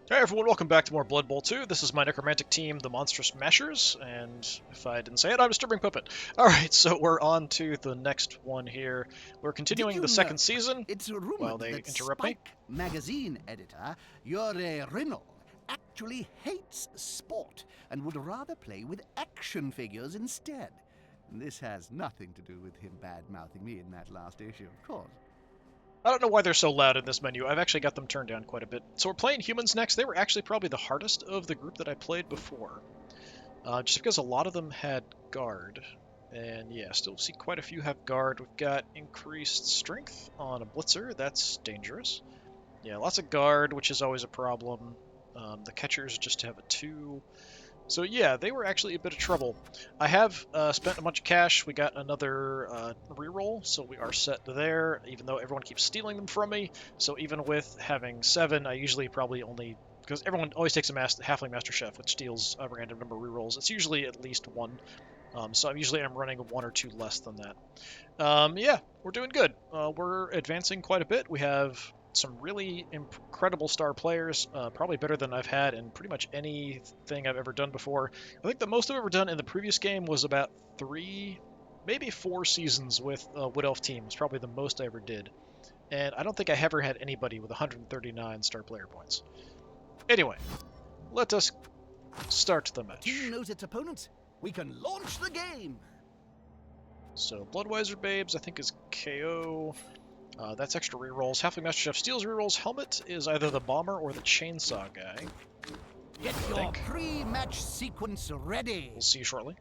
Hey everyone, welcome back to more Blood Bowl 2. This is my Necromantic team, the Monstrous Mashers, and if I didn't say it, I'm DisturbingPuppet. Alright, so we're on to the next one here. We're Did continuing you the second know? season. It's While rumored they that interrupt me. Spike magazine editor Yuri Rinnell actually hates sport and would rather play with action figures instead. This has nothing to do with him bad-mouthing me in that last issue, of course. I don't know why they're so loud in this menu. I've actually got them turned down quite a bit. So we're playing humans next. They were actually probably the hardest of the group that I played before. Just because a lot of them had guard. And yeah, still see quite a few have guard. We've got increased strength on a blitzer. That's dangerous. Yeah, lots of guard, which is always a problem. The catchers just have a 2. So yeah, they were actually a bit of trouble. I have spent a bunch of cash. We got another reroll, so we are set there, even though everyone keeps stealing them from me. So even with having 7, I usually probably only... Because everyone always takes a Halfling Master Chef, which steals a random number of rerolls. It's usually at least 1. So I'm running 1 or 2 less than that. Yeah, we're doing good. We're advancing quite a bit. We have some really incredible star players, probably better than I've had in pretty much anything I've ever done before. I think the most I've ever done in the previous game was about 3, maybe 4 seasons with Wood Elf team. Was probably the most I ever did. And I don't think I ever had anybody with 139 star player points. Anyway, let us start the match. Team knows its opponents. We can launch the game. So Bloodwiser Babes, I think, is KO. That's extra rerolls. Halfling Master Chef steals rerolls. Helmet is either the bomber or the chainsaw guy. Get your pre-match sequence ready. We'll see shortly.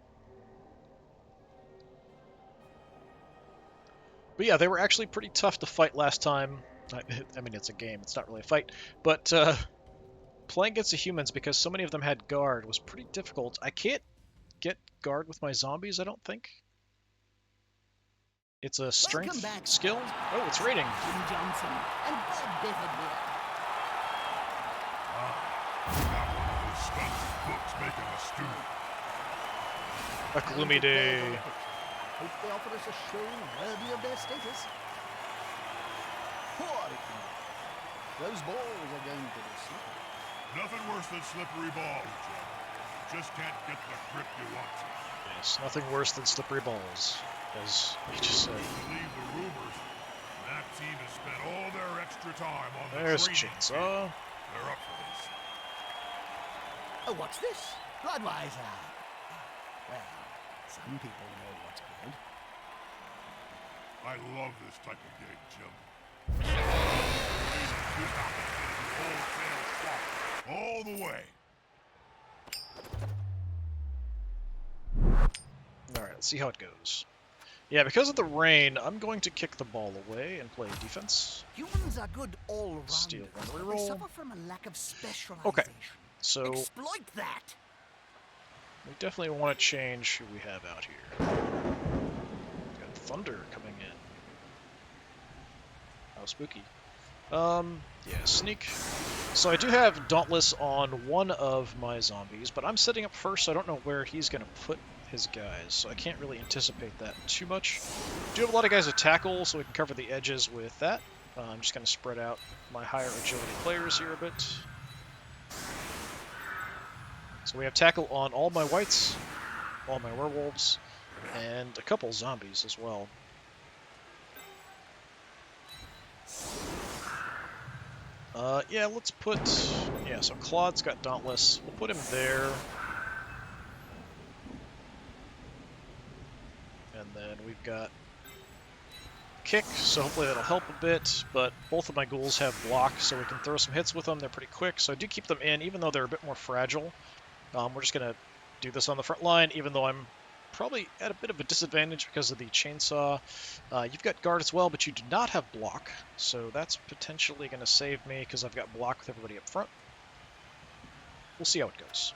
But yeah, they were actually pretty tough to fight last time. I mean, it's a game. It's not really a fight. But playing against the humans, because so many of them had guard, was pretty difficult. I can't get guard with my zombies, I don't think. It's a strength skill. Oh, it's raining. Jim Johnson and Bob Bifford here. Making a stew. A gloomy day. Hope they offer us a show worthy of their status. Poor Icky. Those balls are going to be slippery. Nothing worse than slippery balls, Jim. Just can't get the grip you want. Yes, nothing worse than slippery balls, as you just said. Believe the rumors. That team has spent all their extra time on the There's training chainsaw. field. They're up for this. Oh, what's this? Bloodwiser. Well, some people know what's good. I love this type of game, Jim. All the way. Alright, let's see how it goes. Yeah, because of the rain, I'm going to kick the ball away and play defense. Humans are good all round. Steal one They reroll. suffer from a lack of specialization. Okay, so Exploit that. we definitely want to change who we have out here. Got thunder coming in. How spooky. Yeah, sneak. So I do have Dauntless on one of my zombies, but I'm setting up first, so I don't know where he's going to put his guys, so I can't really anticipate that too much. Do have a lot of guys with tackle, so we can cover the edges with that. I'm just going to spread out my higher agility players here a bit. So we have tackle on all my whites, all my werewolves, and a couple zombies as well. Yeah, let's put... Yeah, so Claude's got Dauntless. We'll put him there. And then we've got Kick, so hopefully that'll help a bit, but both of my ghouls have block, so we can throw some hits with them. They're pretty quick, so I do keep them in, even though they're a bit more fragile. We're just going to do this on the front line, even though I'm probably at a bit of a disadvantage because of the chainsaw. You've got guard as well, but you do not have block, so that's potentially going to save me because I've got block with everybody up front. We'll see how it goes.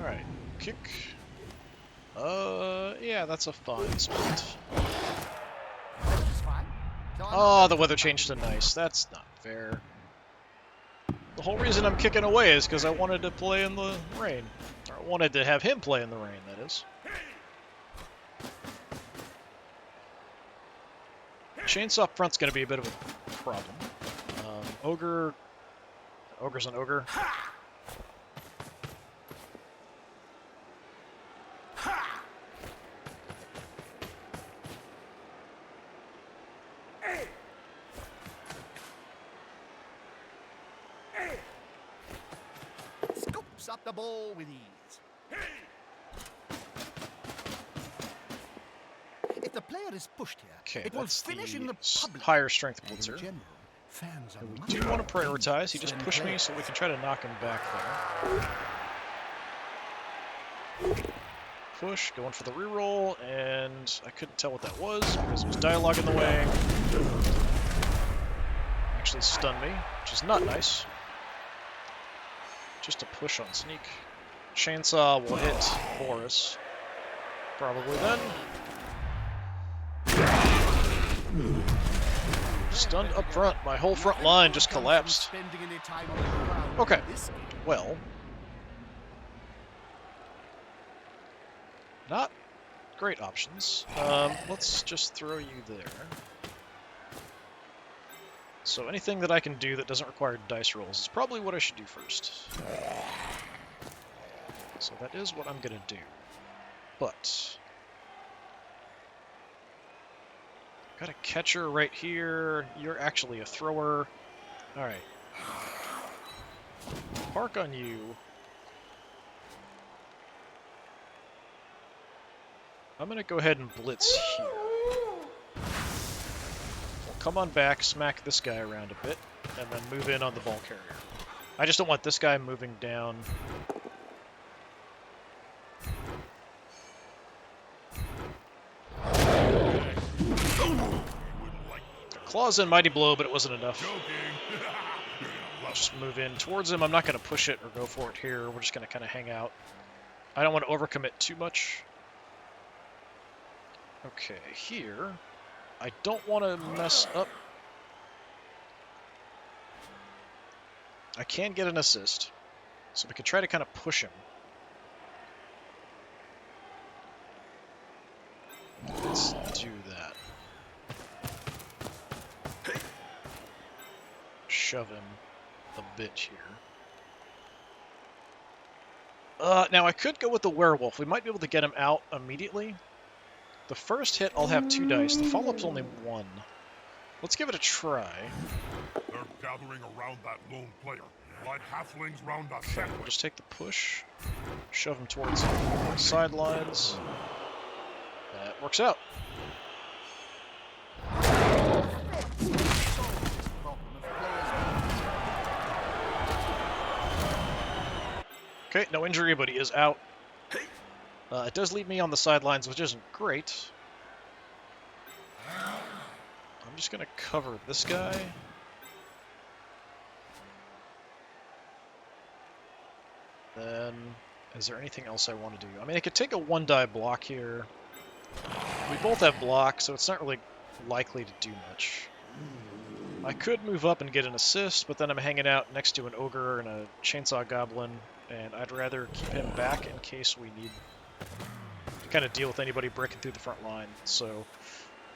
Alright, kick. Yeah, that's a fine split. Oh, the weather changed to nice. That's not fair. The whole reason I'm kicking away is because I wanted to play in the rain. Or I wanted to have him play in the rain, that is. Chainsaw up front's going to be a bit of a problem. ogre. Ogre's an ogre. Scoops up the ball with ease. If the player is pushed here, Okay, it will that's finish in the public. higher strength And in blitzer. general, fans are We much do more want to prioritize. He just dangerous pushed than me, so we players. can try to knock him back there. Push, going for the reroll, and I couldn't tell what that was because there was dialogue in the way. Actually stunned me, which is not nice. Just a push on sneak. Chainsaw will hit Boris. Probably then. Stunned up front. My whole front line just collapsed. Okay, well. Not great options. Let's just throw you there. So anything that I can do that doesn't require dice rolls is probably what I should do first. So that is what I'm going to do. But got a catcher right here. You're actually a thrower. Alright. Park on you. I'm going to go ahead and blitz here. We'll come on back, smack this guy around a bit, and then move in on the ball carrier. I just don't want this guy moving down. Claws in Mighty Blow, but it wasn't enough. Just move in towards him. I'm not going to push it or go for it here. We're just going to kind of hang out. I don't want to overcommit too much. Okay, here. I don't want to mess up. I can get an assist, so we could try to kind of push him. Let's do that. Shove him a bit here. Now I could go with the werewolf. We might be able to get him out immediately. The first hit, I'll have 2 dice. The follow-up's only 1. Let's give it a try. They're gathering around that lone player, like halflings round a Okay, sandwich. we'll just take the push, shove him towards the sidelines. That works out. Okay, no injury, but he is out. It does leave me on the sidelines, which isn't great. I'm just going to cover this guy. Then, is there anything else I want to do? I mean, I could take a 1-die block here. We both have block, so it's not really likely to do much. I could move up and get an assist, but then I'm hanging out next to an ogre and a chainsaw goblin, and I'd rather keep him back in case we need to kind of deal with anybody breaking through the front line. So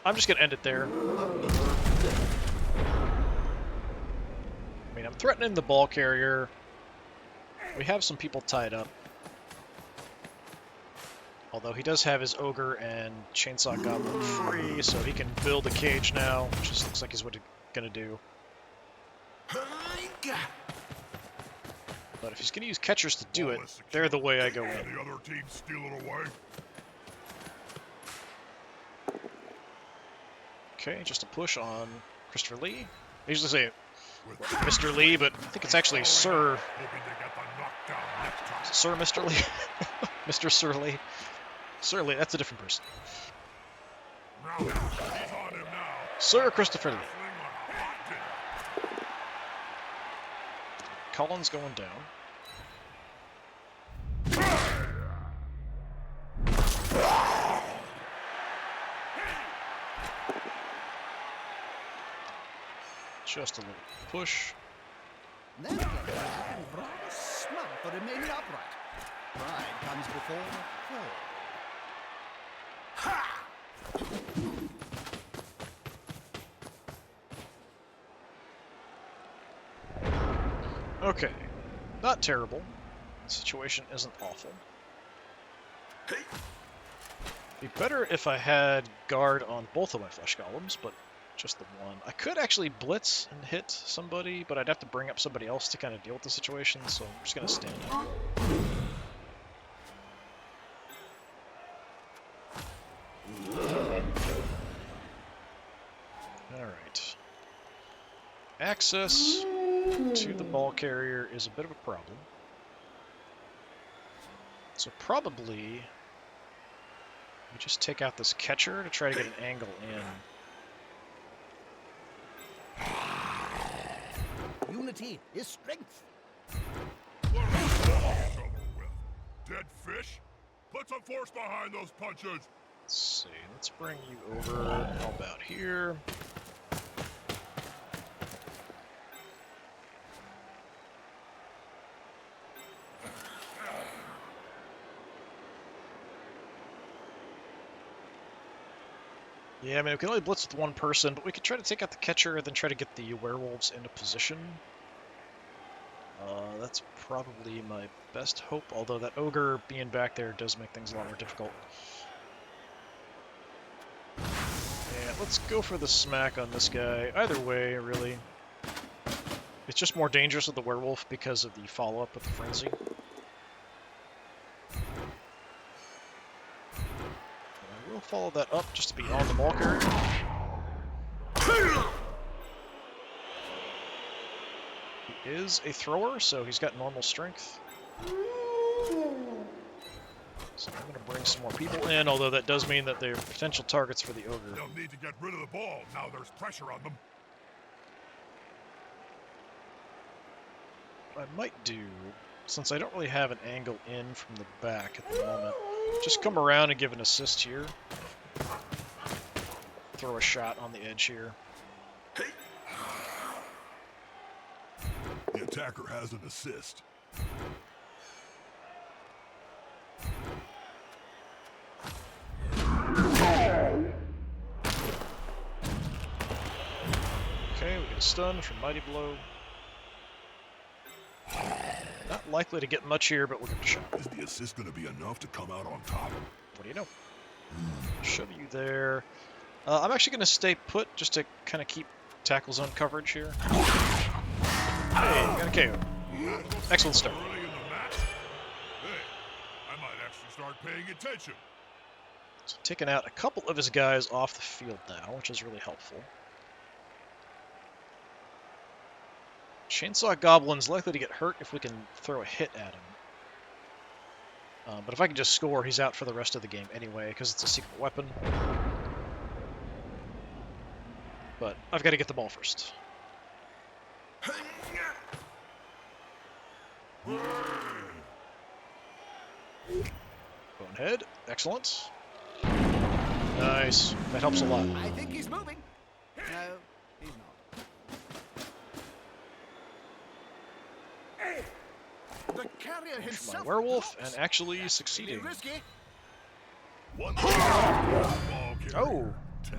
I'm just going to end it there. I mean, I'm threatening the ball carrier. We have some people tied up. Although he does have his ogre and chainsaw goblin free, so he can build a cage now, which just looks like he's what he's going to do. But if he's going to use catchers to do it, they're the way I go in. The other team steal it away. Okay, just a push on Christopher Lee. I usually say Mr. Lee, but I think it's actually Sir. Hoping to get the knockdown next time. Sir Mr. Lee. Mr. Sir Lee. Sir Lee, that's a different person. Now, he's on him now. Sir Christopher Lee. Halfling on a hot dinner. Cullen's going down. Just a little push. That player is looking rather smug for remaining upright. Pride comes before the fall. Okay. Not terrible. The situation isn't awful. Be better if I had guard on both of my flesh golems, but just the one. I could actually blitz and hit somebody, but I'd have to bring up somebody else to kind of deal with the situation, so I'm just going to stand up. Alright. Access to the ball carrier is a bit of a problem. So probably we just take out this catcher to try to get an angle in. Unity is strength. What is that trouble with? Dead fish? Put some force behind those punches! Let's see, let's bring you over, how about here? Yeah, I mean, we can only blitz with one person, but we could try to take out the catcher and then try to get the werewolves into position. That's probably my best hope, although that ogre being back there does make things a lot more difficult. Yeah, let's go for the smack on this guy. Either way, really. It's just more dangerous with the werewolf because of the follow-up with the frenzy. I will follow that up just to be on the ball carrier. He is a thrower, so he's got normal strength. So I'm going to bring some more people in, although that does mean that they're potential targets for the ogre. They'll need to get rid of the ball now there's pressure on them. What I might do, since I don't really have an angle in from the back at the moment, just come around and give an assist here. Throw a shot on the edge here. The attacker has an assist. Okay, we get a stun from Mighty Blow. Not likely to get much here, but we'll give it a shot. Is the assist going to be enough to come out on top? What do you know? Shove you there. I'm actually going to stay put just to kind of keep tackle zone coverage here. Hey, got a KO. Excellent start. Early in the match? Hey, I might actually start paying attention. So taking out a couple of his guys off the field now, which is really helpful. Chainsaw Goblin's likely to get hurt if we can throw a hit at him. But if I can just score, he's out for the rest of the game anyway, because it's a secret weapon. But I've got to get the ball first. Bonehead, excellent. Nice, that helps a lot. I think he's moving. No, he's not. The carrier For himself. my werewolf, blocks. and actually Be succeeding. risky. One ball carrier. Oh,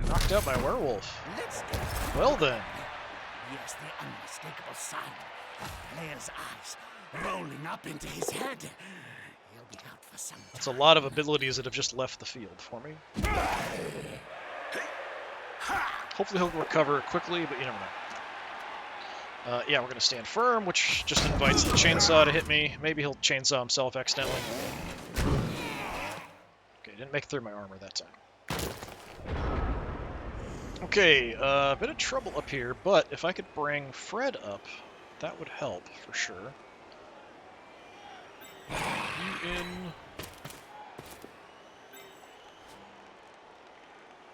knocked out my werewolf. Let's go. Well then. Yes, the unmistakable sign. The player's eyes rolling up into his head. He'll be out for some time. That's a lot of abilities that have just left the field for me. Hopefully he'll recover quickly, but you never know. Yeah, we're going to stand firm, which just invites the chainsaw to hit me. Maybe he'll chainsaw himself accidentally. Okay, didn't make it through my armor that time. Okay, a bit of trouble up here, but if I could bring Fred up, that would help for sure. You in.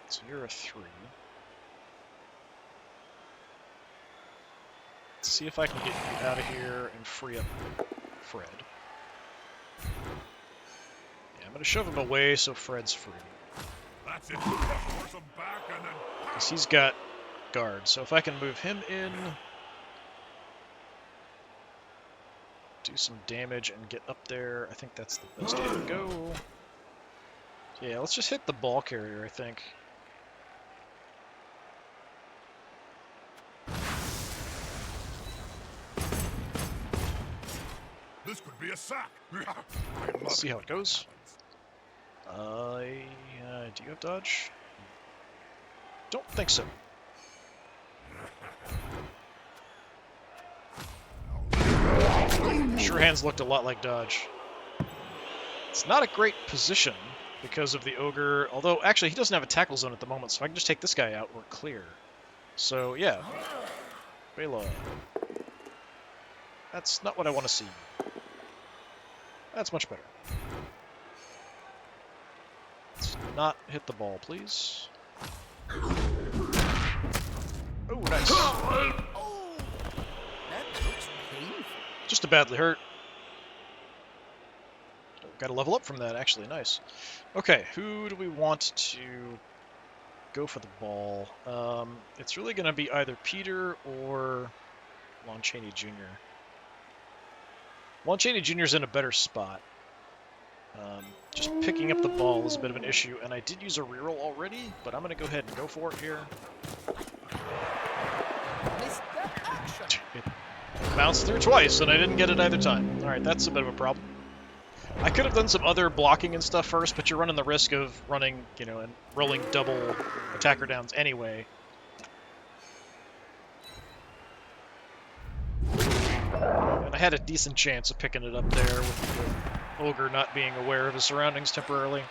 So you're a 3. Let's see if I can get you out of here and free up Fred. Yeah, I'm going to shove him away so Fred's free. That's it. Force him back and then... Because he's got guard. So if I can move him in, do some damage and get up there, I think that's the best way to go. Yeah, let's just hit the ball carrier, I think. be a sack. I love Let's see it how when it goes. that happens. Do you have dodge? Don't think so. Sure hands looked a lot like dodge. It's not a great position because of the ogre, although actually he doesn't have a tackle zone at the moment, so if I can just take this guy out, we're clear. So yeah, Bela. That's not what I want to see. That's much better. Let's not hit the ball, please. Oh, nice. Oh, that looks painful. Just a badly hurt. Got to level up from that, actually. Nice. Okay, who do we want to go for the ball? It's really going to be either Peter or Lon Chaney Jr. Lon Chaney Jr. is in a better spot. Just picking up the ball is a bit of an issue, and I did use a reroll already, but I'm going to go ahead and go for it here. Mr. Action. It bounced through twice, and I didn't get it either time. Alright, that's a bit of a problem. I could have done some other blocking and stuff first, but you're running the risk of running, you know, and rolling double attacker downs anyway. And I had a decent chance of picking it up there with the ogre not being aware of his surroundings temporarily.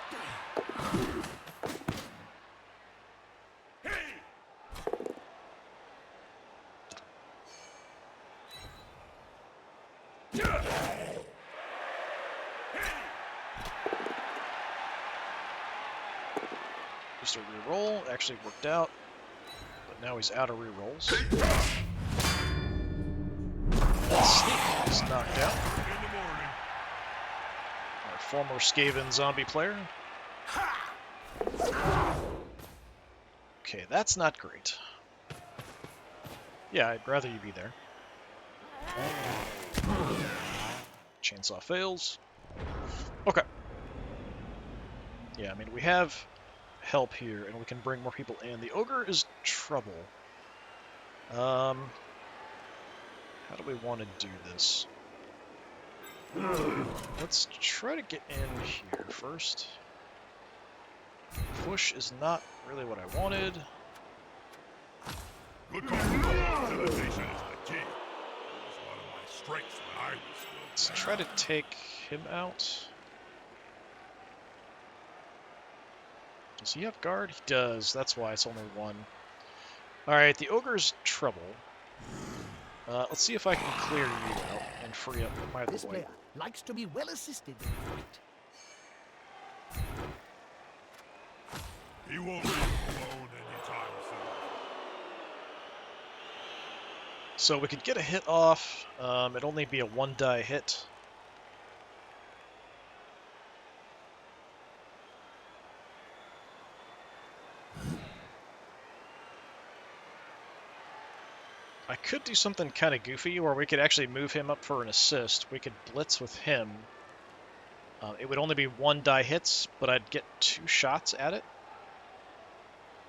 Just a reroll. Actually worked out. But now he's out of rerolls. Sneak is knocked out. In the morning. Our former Skaven zombie player. Okay, that's not great. Yeah, I'd rather you be there. Chainsaw fails. Okay. Yeah, I mean, we have help here, and we can bring more people in. The ogre is trouble. How do we want to do this? Let's try to get in here first. Push is not really what I wanted. Good call. Levitation is the key. It was one of my strengths when I was still. Let's try to take him out. Does he have guard? He does. That's why it's only one. Alright, the ogre's trouble. Let's see if I can clear you out and free up my other This boy. player likes to be well assisted in fight. He won't leave alone anytime soon. So we could get a hit off. It'd only be a 1-die hit. I could do something kind of goofy where we could actually move him up for an assist. We could blitz with him. It would only be 1-die hits, but I'd get 2 shots at it.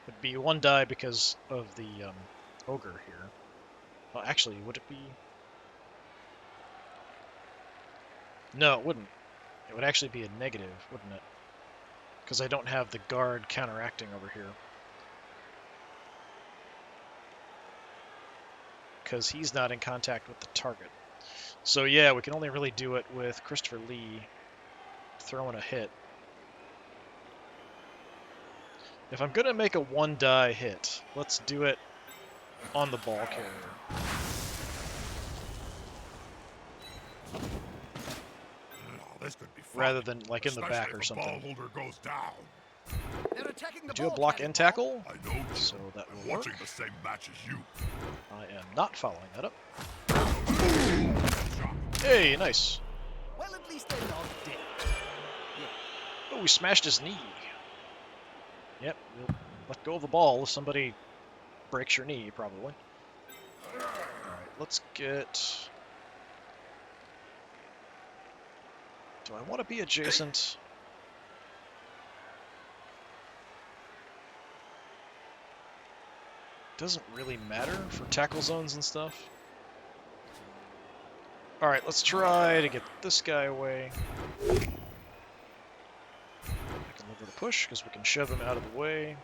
It'd be 1 die because of the ogre here. Well, actually, would it be? No, it wouldn't. It would actually be a negative, wouldn't it? Because I don't have the guard counteracting over here. Because he's not in contact with the target. So yeah, we can only really do it with Christopher Lee throwing a hit. If I'm going to make a 1-die hit, let's do it on the ball carrier. Oh, this could be fun. Rather than like in the Especially back if or the something. ball holder goes down. They're attacking the Do a ball block carrier. and tackle. I know, Jim. So that I'm will work. watching the same match as you. I am not following that up. Shot. Hey, nice. Well, at least they're not dead. Oh, we smashed his knee. Yep, we'll let go of the ball if somebody breaks your knee, probably. Alright, let's get... Do I want to be adjacent? Doesn't really matter for tackle zones and stuff. Alright, let's try to get this guy away. I can live with a push, because we can shove him out of the way.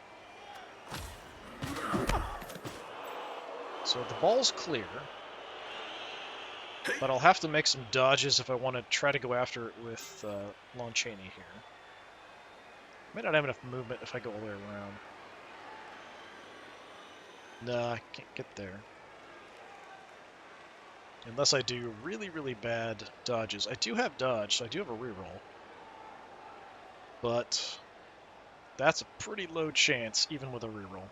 So the ball's clear. But I'll have to make some dodges if I want to try to go after it with Lon Chaney here. May not have enough movement if I go all the way around. Nah, I can't get there. Unless I do really, really bad dodges. I do have dodge, so I do have a reroll. But that's a pretty low chance, even with a reroll.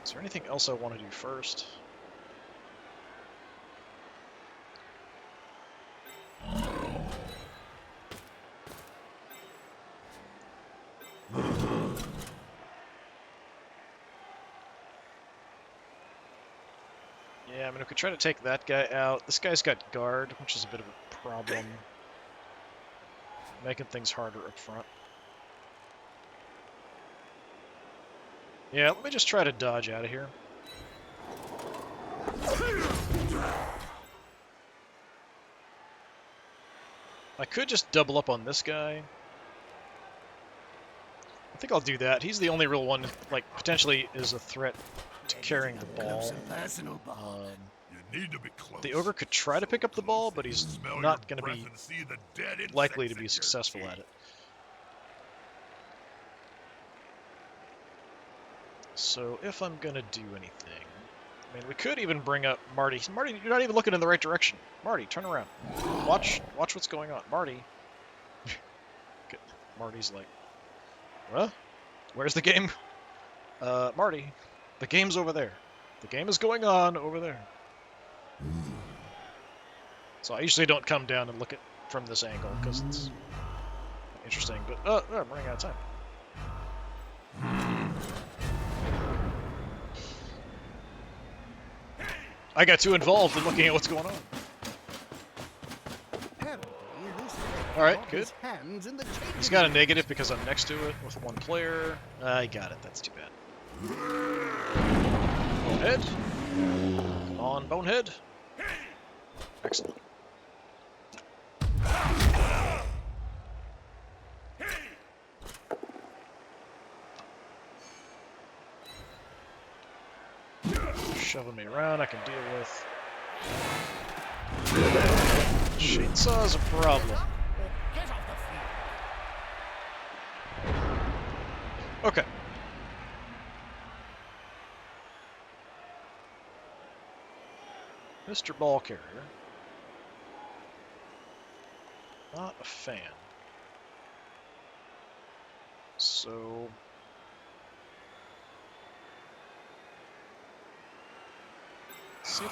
Is there anything else I want to do first? Yeah, I mean, we could try to take that guy out. This guy's got guard, which is a bit of a problem. Making things harder up front. Yeah, let me just try to dodge out of here. I could just double up on this guy. I think I'll do that. He's the only real one, like, potentially is a threat to carrying the ball. You need to be close. The ogre could try to pick up the ball, but he's Smell not your going to breath be and see the dead insects likely to in be your successful teeth. at it. So if I'm going to do anything... I mean, we could even bring up Marty. Marty, you're not even looking in the right direction. Marty, turn around. Watch what's going on. Marty. Marty's like, well, where's the game? Marty, the game's over there. The game is going on over there. So I usually don't come down and look at from this angle because it's interesting. But I'm running out of time. I got too involved in looking at what's going on. All right, good. He's got a negative because I'm next to it with one player. I got it. That's too bad. Bonehead. Come on, Bonehead. Excellent. Shoving me around, I can deal with. Chainsaw's a problem. Okay. Mr. Ball Carrier. Not a fan. So... see,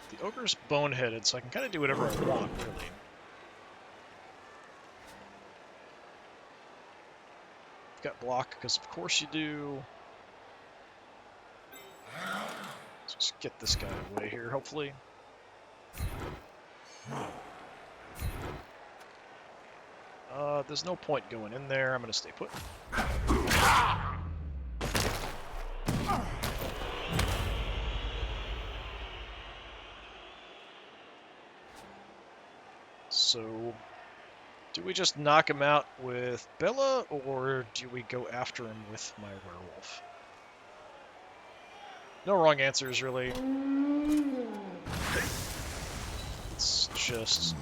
the ogre's boneheaded, so I can kind of do whatever I want, really. Got block, because of course you do. Let's just get this guy away here, hopefully. There's no point going in there. I'm going to stay put. So, do we just knock him out with Bella, or do we go after him with my werewolf? No wrong answers, really. Let's just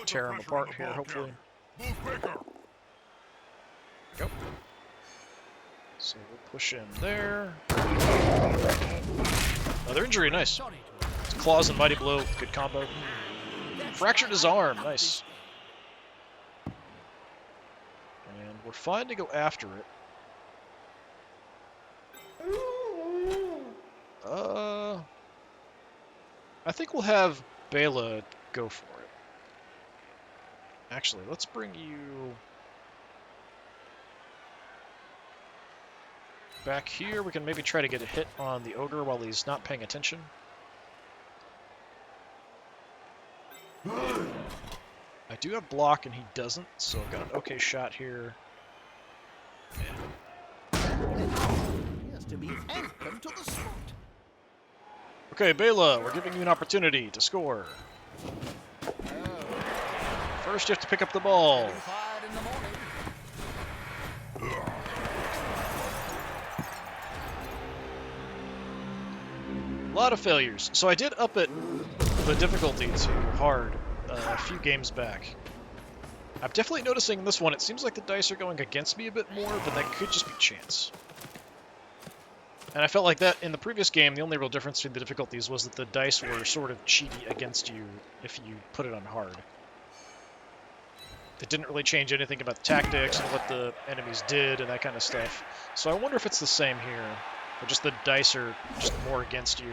tear him apart here, hopefully. Move quicker. Go. So we'll push him there. Another injury, nice. Claws and Mighty Blow, good combo. Fractured his arm, nice. And we're fine to go after it. I think we'll have Bela go for it. Actually, let's bring you back here. We can maybe try to get a hit on the ogre while he's not paying attention. I do have block and he doesn't, so I've got an okay shot here. And to be anchored to the spot. Okay, Bela, we're giving you an opportunity to score. First, you have to pick up the ball. Getting fired in the morning. A lot of failures. So I did up it the difficulty to hard a few games back. I'm definitely noticing in this one, it seems like the dice are going against me a bit more, but that could just be chance. And I felt like that in the previous game, the only real difference between the difficulties was that the dice were sort of cheaty against you if you put it on hard. It didn't really change anything about the tactics and what the enemies did and that kind of stuff. So I wonder if it's the same here, or just the dice are just more against you.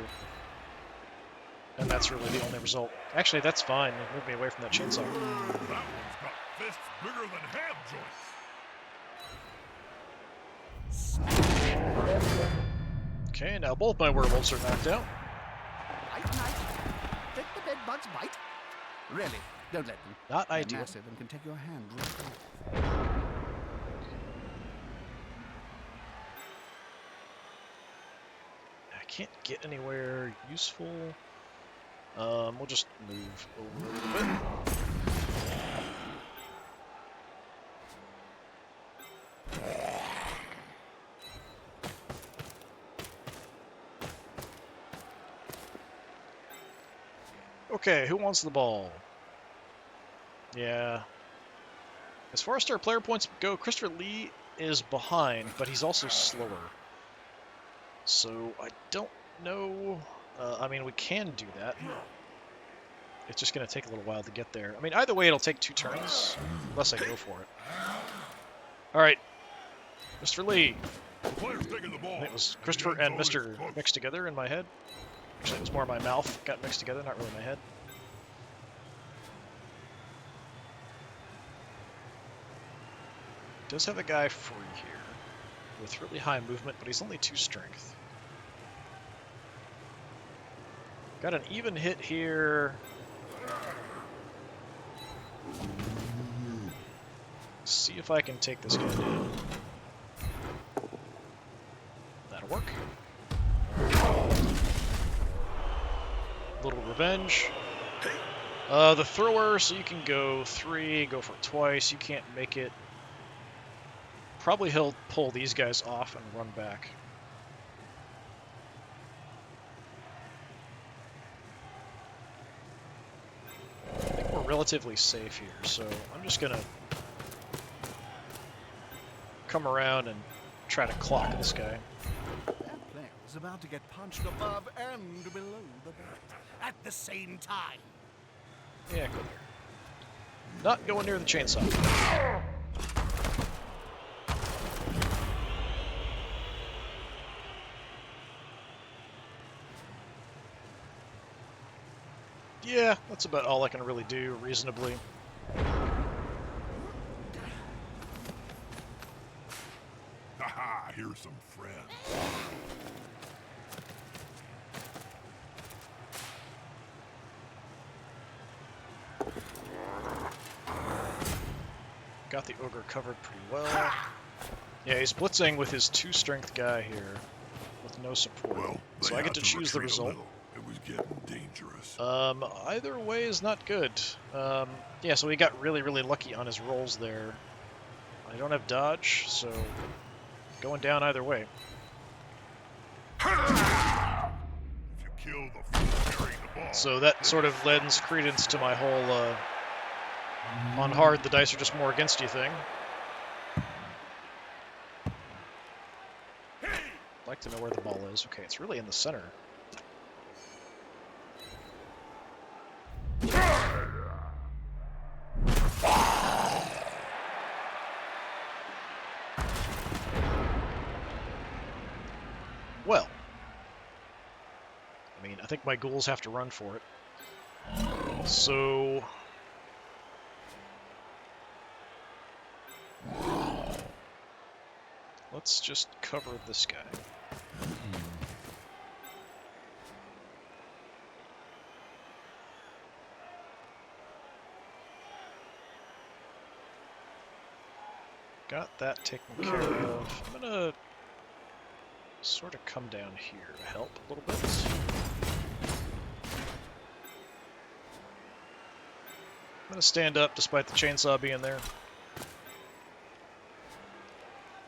And that's really the only result. Actually, that's fine. It moved me away from that chainsaw. That one's got fists bigger than ham joints. Okay, now both my werewolves are knocked out. Night, night. Let the bed bugs bite. Really, don't let them. Not They're ideal. massive and can take your hand right off. I can't get anywhere useful. We'll just move over a little bit. Okay, who wants the ball? Yeah. As far as our player points go, Christopher Lee is behind, but he's also slower. So I don't know. I mean, we can do that. It's just going to take a little while to get there. I mean, either way, it'll take 2 turns, unless I go for it. All right, Mr. Lee. The player's taking the ball. It was Christopher and Mr. mixed together in my head. Actually, it was more my mouth got mixed together, not really my head. Does have a guy free here with really high movement, but he's only 2 strength. Got an even hit here. See if I can take this guy down. That'll work. Little revenge. The thrower, so you can go 3, go for it twice. You can't make it. Probably he'll pull these guys off and run back. I think we're relatively safe here, so I'm just gonna come around and try to clock this guy. That player is about to get punched above and below the belt at the same time. Yeah, go there. Not going near the chainsaw. Yeah, that's about all I can really do reasonably. Haha, here's some friends. Got the ogre covered pretty well. Yeah, he's blitzing with his 2 strength guy here with no support. Well, so I get to choose the retreat a result. little. It was getting dangerous. Either way is not good. Yeah, so we got really, really lucky on his rolls there. I don't have dodge, so going down either way. If you kill the fool carrying the ball. So that sort of lends credence to my whole, on hard, the dice are just more against you thing. I'd like to know where the ball is. Okay, it's really in the center. Well, I mean, I think my ghouls have to run for it. So let's just cover this guy. Got that taken care of. I'm gonna sort of come down here to help a little bit. I'm gonna stand up despite the chainsaw being there.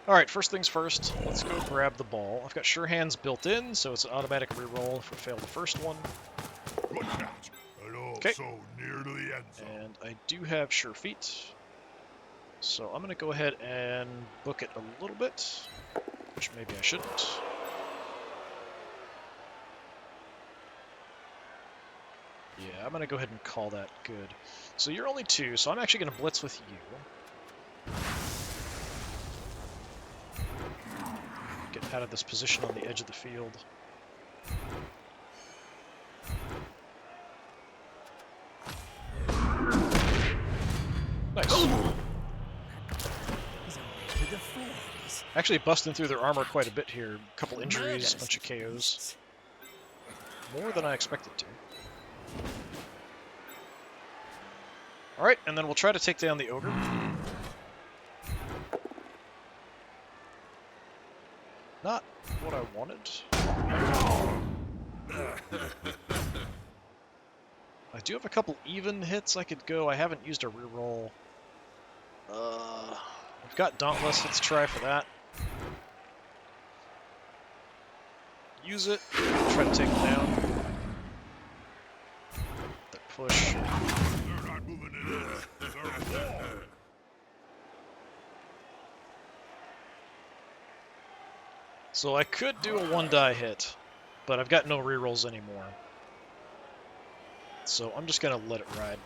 Alright, first things first, let's go grab the ball. I've got Sure Hands built in, so it's an automatic reroll if we fail the first one. Good catch. And Okay. also near to the end zone. And I do have Sure Feet, so I'm gonna go ahead and book it a little bit, which maybe I shouldn't. Yeah, I'm gonna go ahead and call that good. So you're only 2, so I'm actually gonna blitz with you. Get out of this position on the edge of the field. Nice. Actually busting through their armor quite a bit here. A couple injuries, a bunch of KOs. More than I expected to. Alright, and then we'll try to take down the ogre. Not what I wanted. I do have a couple even hits I could go. I haven't used a reroll. I've got Dauntless. Let's try for that. Use it. Try to take him down. That push. They're not moving it in. They're wall. So I could do a 1-die hit, but I've got no rerolls anymore. So I'm just gonna let it ride.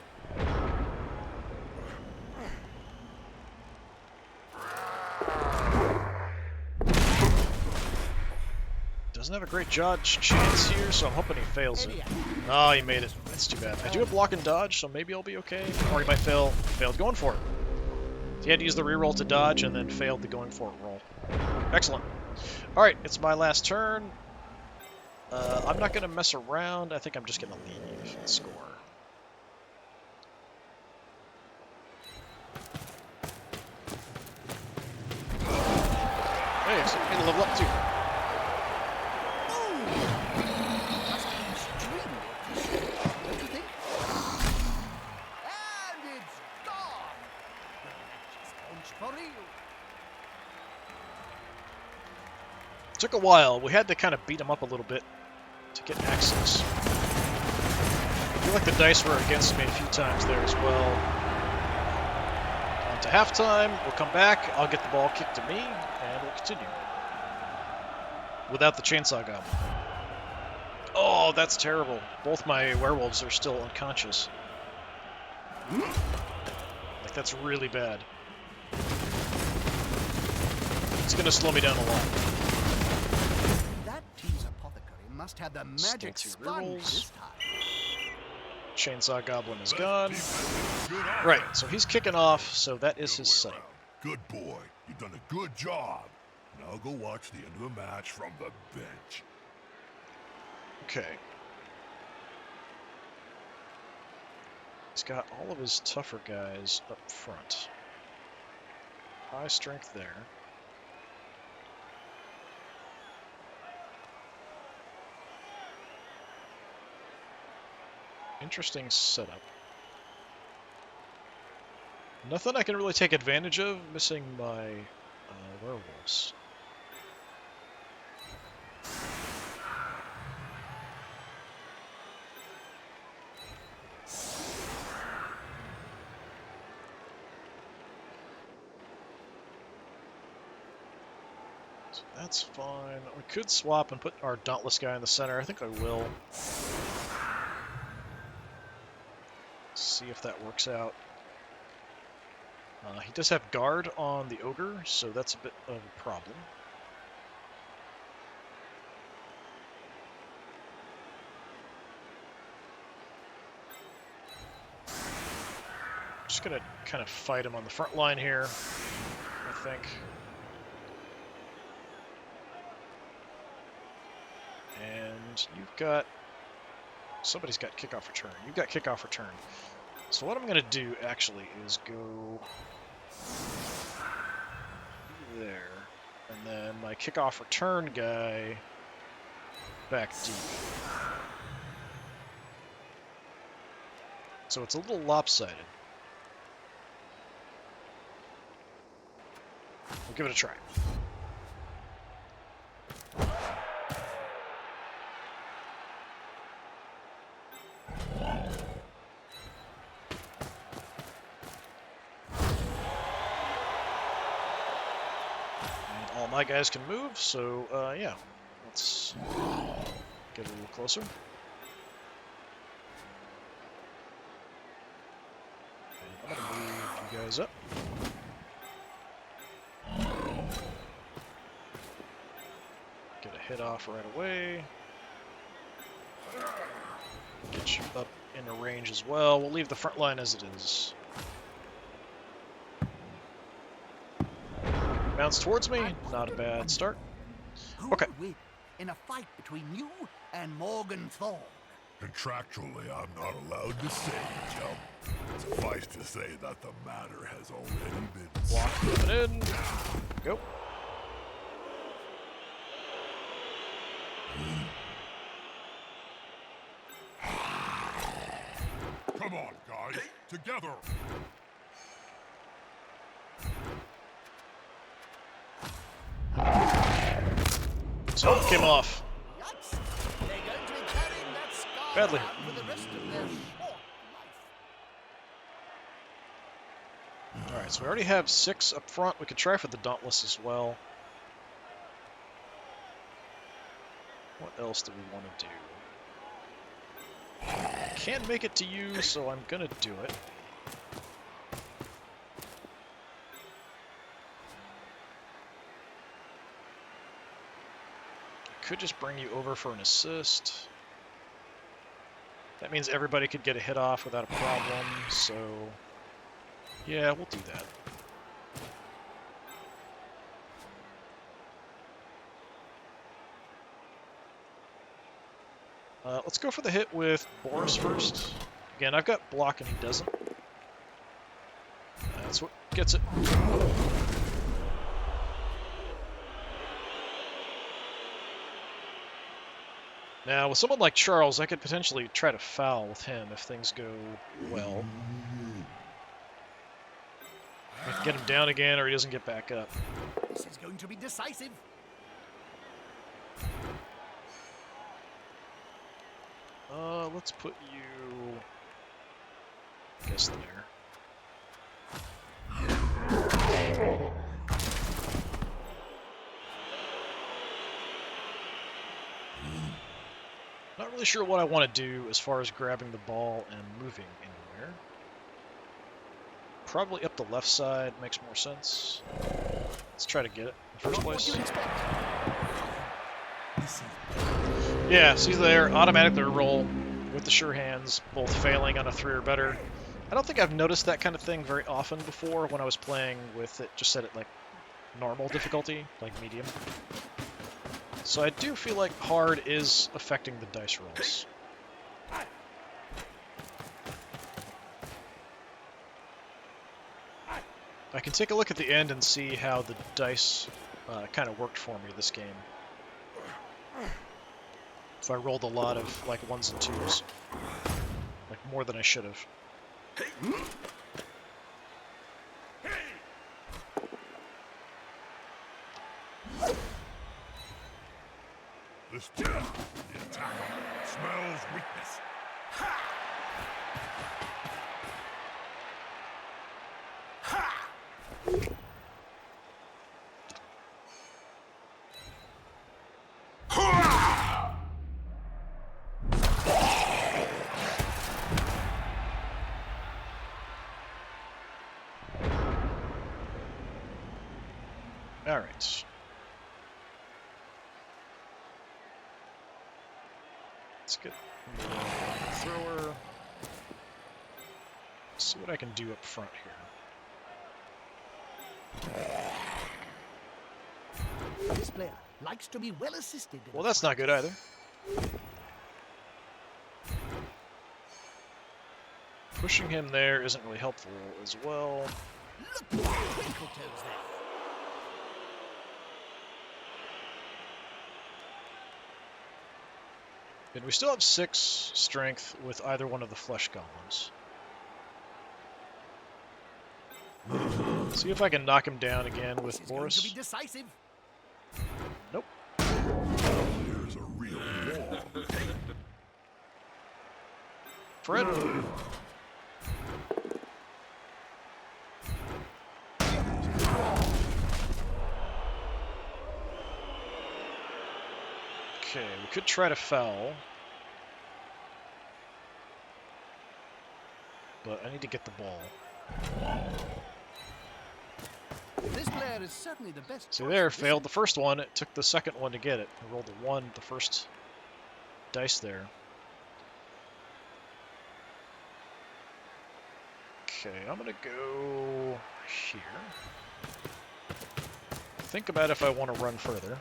Doesn't have a great dodge chance here, so I'm hoping he fails it. Oh, he made it. That's too bad. I do have block and dodge, so maybe I'll be okay. Or he might fail. Failed going for it. He had to use the reroll to dodge and then failed the going for it roll. Excellent. Alright, it's my last turn. I'm not going to mess around. I think I'm just going to leave and score. Hey, so I'm going to level up too. Took a while. We had to kind of beat him up a little bit to get access. I feel like the dice were against me a few times there as well. On to halftime. We'll come back. I'll get the ball kicked to me, and we'll continue. Without the chainsaw goblin. Oh, that's terrible. Both my werewolves are still unconscious. Like, that's really bad. It's going to slow me down a lot. Must have the magic sponge this time. Chainsaw Goblin is gone. Right, so he's kicking off, so that is his setup. Good boy. You've done a good job. Now go watch the end of the match from the bench. Okay. He's got all of his tougher guys up front. High strength there. Interesting setup. Nothing I can really take advantage of, missing my werewolves. So that's fine. We could swap and put our Dauntless guy in the center. I think I will. See if that works out. He does have guard on the ogre, so that's a bit of a problem. Just gonna kind of fight him on the front line here, I think. And you've got... Somebody's got kickoff return. You've got kickoff return. So what I'm going to do, actually, is go there. And then my kickoff return guy back deep. So it's a little lopsided. We'll give it a try. All my guys can move, so yeah, let's get a little closer. And I'm gonna move you guys up. Get a hit off right away. Get you up into range as well. We'll leave the front line as it is. Bounce towards me, not a bad start. Who Okay. will win in a fight between you and Morgan Thorne? Contractually, I'm not allowed to say, Chum. Suffice to say that the matter has already been Block coming in. Go. Come on, guys. Together. So it came off. Yikes! They're going to be carrying that scar Badly. around for the rest of their short life. Alright, so we already have 6 up front. We could try for the Dauntless as well. What else do we want to do? I can't make it to you, so I'm gonna do it. I could just bring you over for an assist. That means everybody could get a hit off without a problem, so yeah, we'll do that. Let's go for the hit with Boris first. Again, I've got block and he doesn't. That's what gets it. Now, with someone like Charles, I could potentially try to foul with him if things go well. I can get him down again, or he doesn't get back up. This is going to be decisive. Let's put you, I guess, there. Not really sure what I want to do as far as grabbing the ball and moving anywhere. Probably up the left side makes more sense. Let's try to get it in the first What do place. you expect? Listen. Yeah, see there, automatically roll with the sure hands, both failing on a 3 or better. I don't think I've noticed that kind of thing very often before when I was playing with it, just set it like normal difficulty, like medium. So I do feel like hard is affecting the dice rolls. I can take a look at the end and see how the dice kind of worked for me this game. If I rolled a lot of like 1s and 2s, like more than I should have. This time, the attacker smells weakness. All right. Let's get the thrower. See what I can do up front here. This player likes to be well assisted. Well, that's not good either. Pushing him there isn't really helpful as well. Look at the twinkle toes there. And we still have 6 strength with either one of the flesh golems. See if I can knock him down again with This is going to be Boris. decisive. Nope. Here's a real war. Fred. Okay, we could try to foul. But I need to get the ball. This player is certainly the best. See choice there, for this failed the first one. It took the second one to get it. I rolled a 1 the first dice there. Okay, I'm gonna go here. Think about if I want to run further.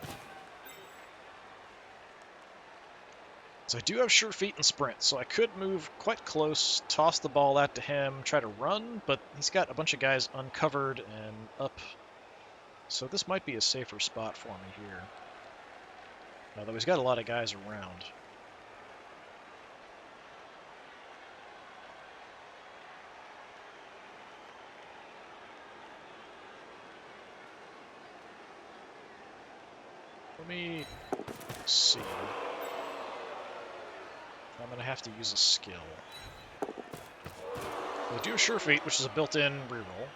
So I do have sure feet and sprint, so I could move quite close, toss the ball out to him, try to run, but he's got a bunch of guys uncovered and up. So this might be a safer spot for me here. Although he's got a lot of guys around. Let me see. I'm going to have to use a skill. We'll do a Sure Feet, which is a built-in reroll.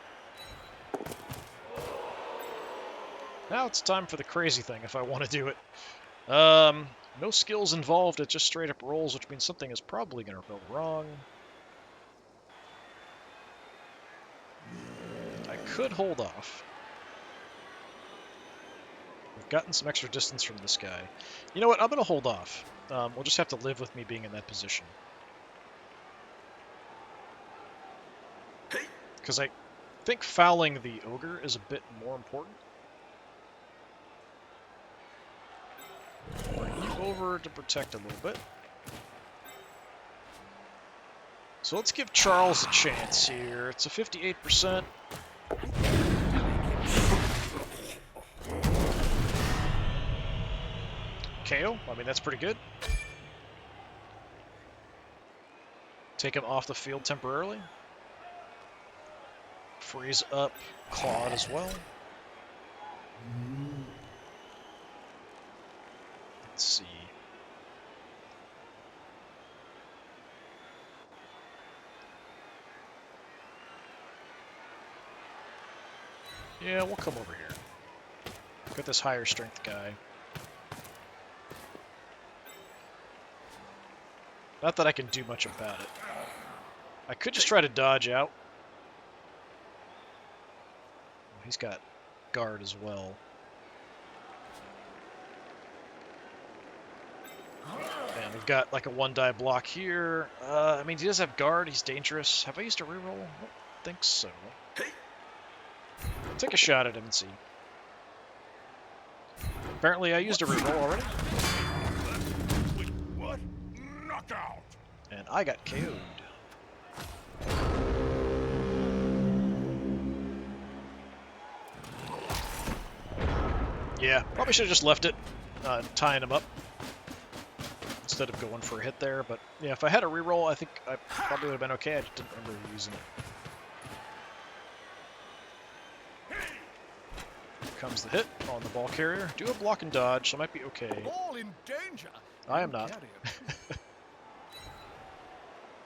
Now it's time for the crazy thing, if I want to do it. No skills involved, it just straight up rolls, which means something is probably going to go wrong. I could hold off. We've gotten some extra distance from this guy. You know what, I'm going to hold off. We'll just have to live with me being in that position. Because I think fouling the ogre is a bit more important. Bring you over to protect a little bit. So let's give Charles a chance here. It's a 58%. KO. I mean, that's pretty good. Take him off the field temporarily. Freeze up Claude as well. Let's see. Yeah, we'll come over here. Got this higher strength guy. Not that I can do much about it. I could just try to dodge out. He's got guard as well. And we've got like a 1-die block here. I mean, he does have guard. He's dangerous. Have I used a reroll? I don't think so. Take a shot at him and see. Apparently I used a reroll already. Wait, what? Knockout! And I got KO'd. Yeah, probably should have just left it, tying him up, instead of going for a hit there. But yeah, if I had a reroll, I think I probably would have been okay. I just didn't remember using it. Here comes the hit on the ball carrier. Do a block and dodge, so I might be okay. All in danger. I am not.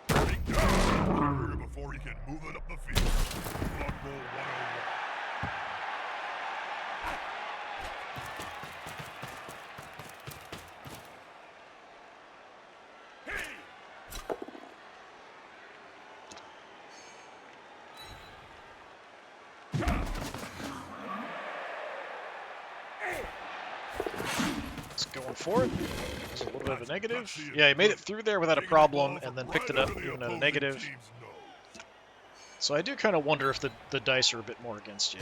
Before he can move it up the field. Blood roll 101. It's going for it. There's a little bit of a negative. Yeah, he made it through there without a problem, and then picked it up even at a negative. So I do kind of wonder if the dice are a bit more against you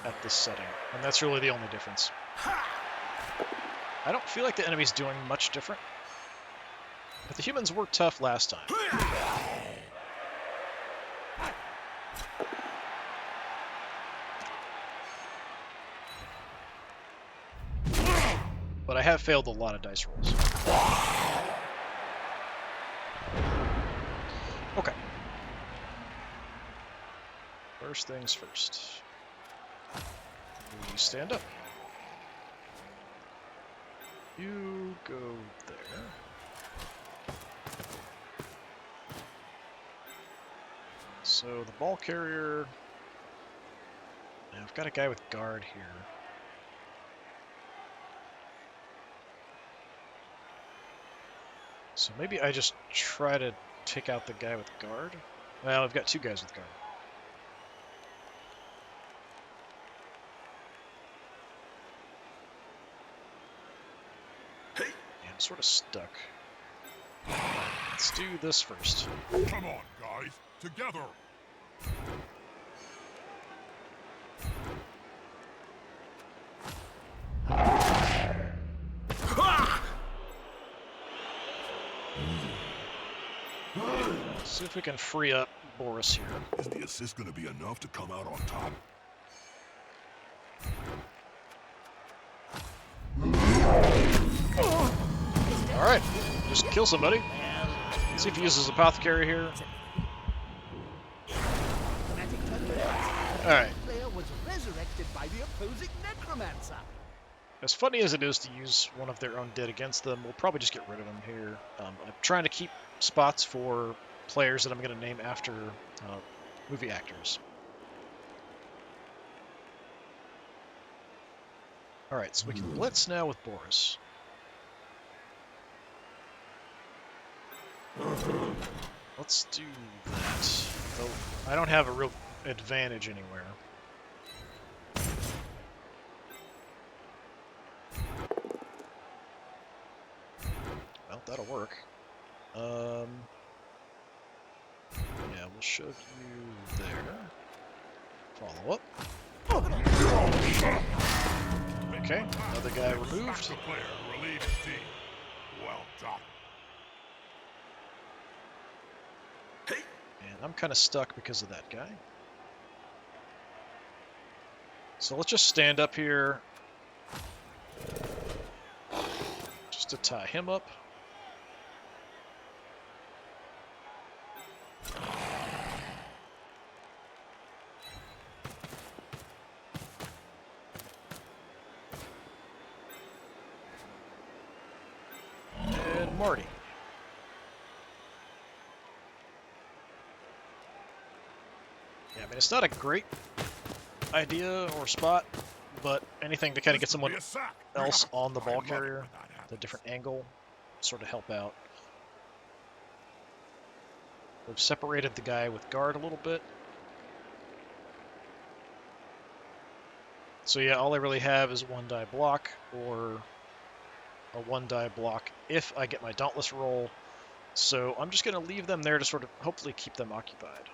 at this setting. And that's really the only difference. I don't feel like the enemy's doing much different. But the humans were tough last time. But I have failed a lot of dice rolls. First things first. We stand up. You go there. So the ball carrier. Now I've got a guy with guard here. So maybe I just try to take out the guy with guard. Well, I've got two guys with guard. Hey! Yeah, I'm sort of stuck. Let's do this first. Come on, guys. Together. See if we can free up Boris here. Is the assist going to be enough to come out on top? Alright, just kill somebody. See if he uses Apothecary here. Alright. Player was resurrected by the opposing Necromancer. As funny as it is to use one of their own dead against them, we'll probably just get rid of them here. I'm trying to keep spots for players that I'm going to name after movie actors. Alright, so we can blitz now with Boris. Let's do that. Though I don't have a real advantage anywhere. Well, that'll work. Yeah, we'll shove you there. Follow up. Okay, another guy removed. The player to relieve his team. Well done. And I'm kind of stuck because of that guy. So let's just stand up here. Just to tie him up. And Marty. Yeah, I mean, it's not a great idea or spot, but anything to kind of get someone else on the ball carrier, the different angle, sort of help out. We've separated the guy with guard a little bit. So yeah, all I really have is one die block, or a one die block if I get my Dauntless roll. So I'm just going to leave them there to sort of hopefully keep them occupied.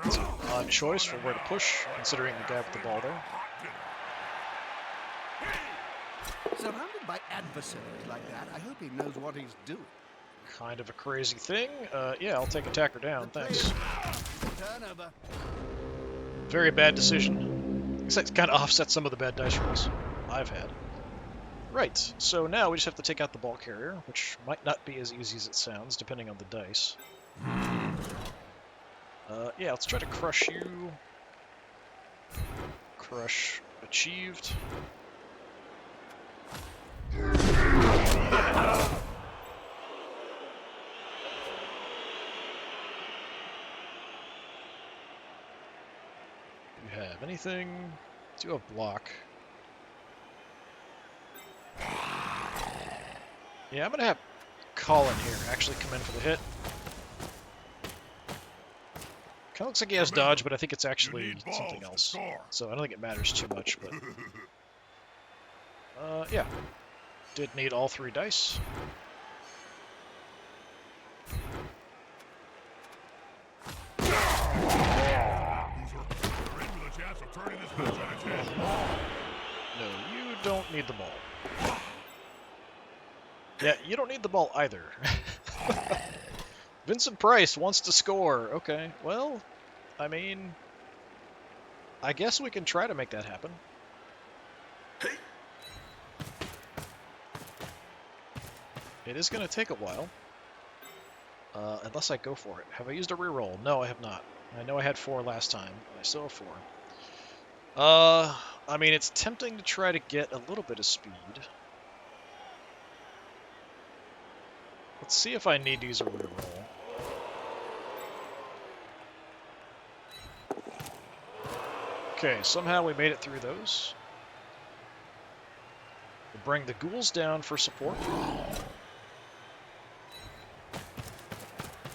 It's an odd choice for where to push, considering the guy with the ball there. Surrounded by adversaries like that, I hope he knows what he's doing. Kind of a crazy thing. Yeah, I'll take attacker down, thanks. Turnover. Very bad decision. I guess that kind of offsets some of the bad dice rolls I've had. Right, so now we just have to take out the ball carrier, which might not be as easy as it sounds, depending on the dice. Yeah, let's try to crush you. Crush achieved. Do you have anything? Do you have block? Yeah, I'm gonna have Colin here actually come in for the hit. Kind of looks like he has dodge, but I think it's actually something else. So I don't think it matters too much, but... yeah. Did need all 3 dice. No, you don't need the ball. Yeah, you don't need the ball either. Vincent Price wants to score. Okay, well, I mean, I guess we can try to make that happen. It is going to take a while. Unless I go for it. Have I used a reroll? No, I have not. I know I had 4 last time, but I still have 4. I mean, it's tempting to try to get a little bit of speed. Let's see if I need to use a reroll. Okay, somehow we made it through those. We'll bring the ghouls down for support.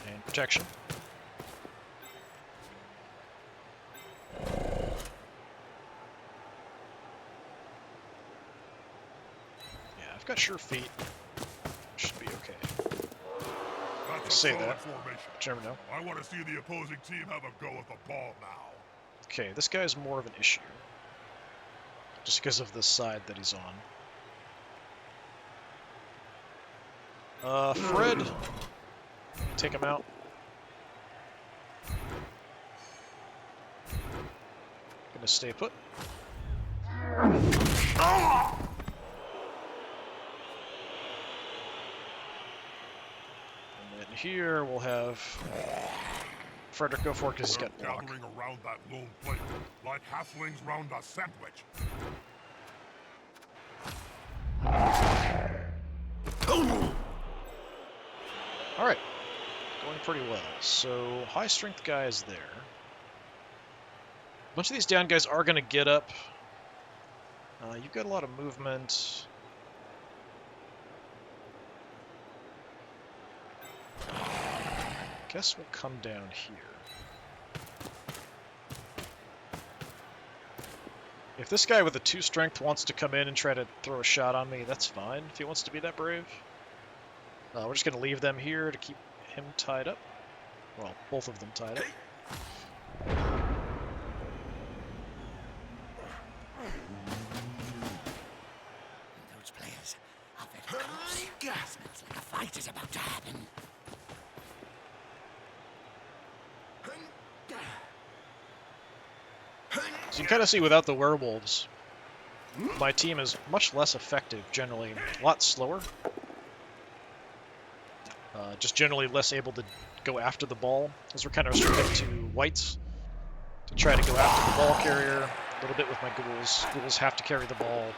And protection. Yeah, I've got sure feet. Should be okay. That's Say a solid that. formation. But you never know. I want to see the opposing team have a go at the ball now. Okay, this guy's more of an issue. Just because of the side that he's on. Fred. Take him out. Gonna stay put. And then here we'll have Frederick go for it because he's got block. Gathering around that lone player, like halflings round a sandwich. Alright. Going pretty well. So, high strength guy is there. A bunch of these down guys are going to get up. You've got a lot of movement. Guess we'll come down here. If this guy with a 2 strength wants to come in and try to throw a shot on me, that's fine, if he wants to be that brave. We're just going to leave them here to keep him tied up. Well, both of them tied up. Those players are very close. Smells like a fight is about to happen. So you can kind of see without the werewolves, my team is much less effective generally, a lot slower. Just generally less able to go after the ball, as we're kind of restricted to whites to try to go after the ball carrier. A little bit with my ghouls. Ghouls have to carry the ball.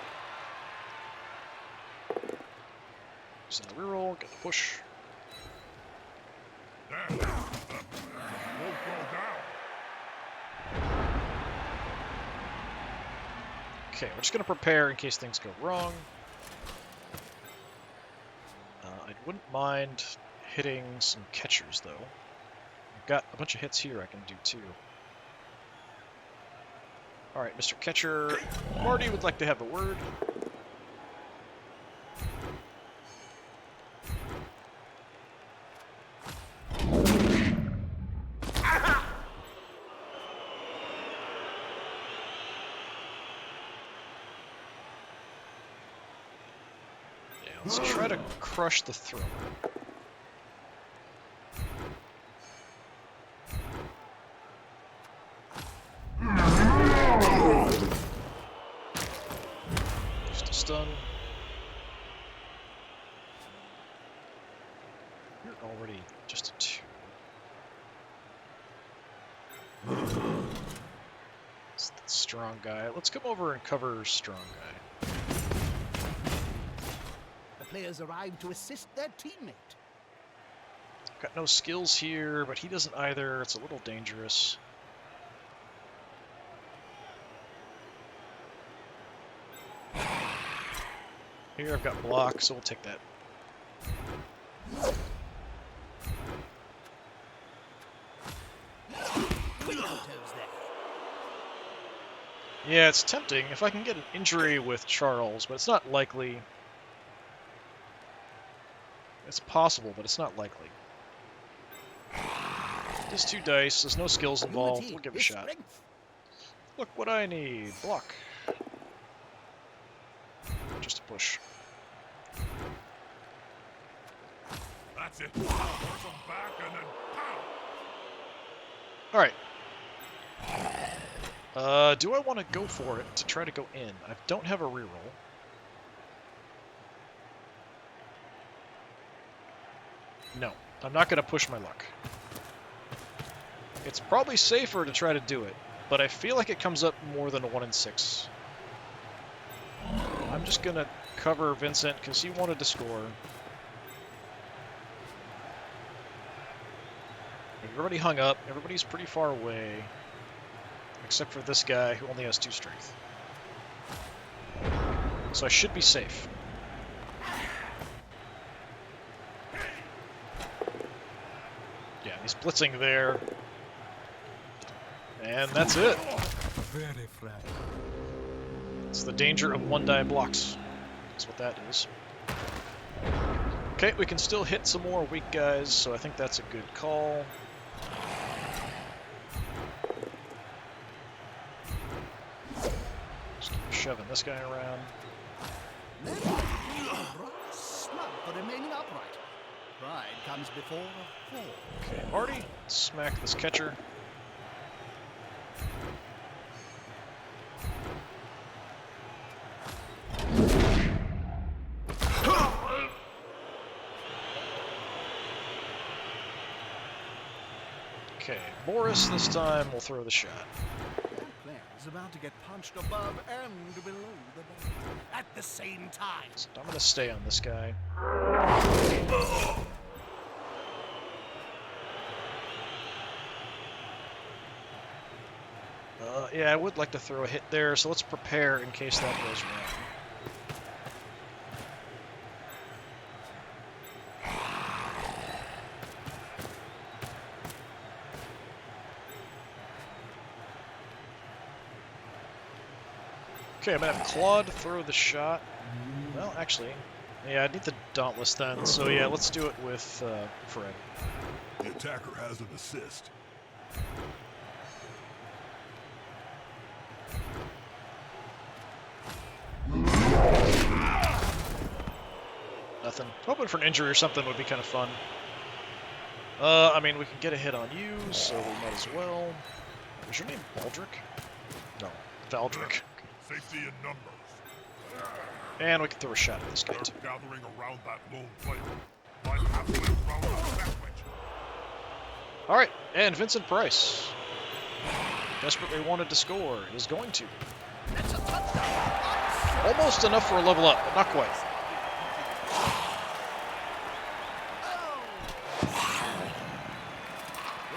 Using the reroll, get the push. There. Won't go down. Okay, we're just going to prepare in case things go wrong. I wouldn't mind hitting some catchers, though. I've got a bunch of hits here I can do, too. Alright, Mr. Catcher, Marty would like to have a word. Yeah, let's try to crush the thrower. Just a stun. You're already just a 2. It's the strong guy. Let's come over and cover strong guy. The players arrive to assist their teammate. Got no skills here, but he doesn't either. It's a little dangerous. Here I've got block, so we'll take that. Yeah, it's tempting if I can get an injury with Charles, but it's not likely. It's possible, but it's not likely. Just 2 dice, there's no skills involved, we'll give it a shot. Look what I need, block. Just a push. That's it. Force them back and then pow! Alright. Do I want to go for it to try to go in? I don't have a reroll. No, I'm not going to push my luck. It's probably safer to try to do it, but I feel like it comes up more than a 1 in 6. I'm just going to cover Vincent because he wanted to score. Everybody hung up. Everybody's pretty far away. Except for this guy who only has 2 strength. So I should be safe. Yeah, he's blitzing there. And that's it. Very fragile. It's the danger of 1-die blocks. That's what that is. Okay, we can still hit some more weak guys, so I think that's a good call. Just keep shoving this guy around. Smug for remaining upright. Pride comes before a fall. Okay, Artie, smack this catcher. Okay, Boris this time will throw the shot. That player is about to get punched above and below the belt at the same time. So I'm going to stay on this guy. Yeah, I would like to throw a hit there, so let's prepare in case that goes wrong. Okay, I'm gonna have Claude throw the shot. Well, actually, yeah, I need the Dauntless then, so yeah, let's do it with Fred. The attacker has an assist. Nothing. Hoping for an injury or something would be kind of fun. I mean, we can get a hit on you, so we might as well. Is your name Baldric? No, Valdric. Safety in numbers. And we can throw a shot at this guy, too. They're gathering around that lone player. Find halfway around that sandwich. Alright, and Vincent Price. Desperately wanted to score. Is going to. That's a touchdown. Almost enough for a level up, but not quite.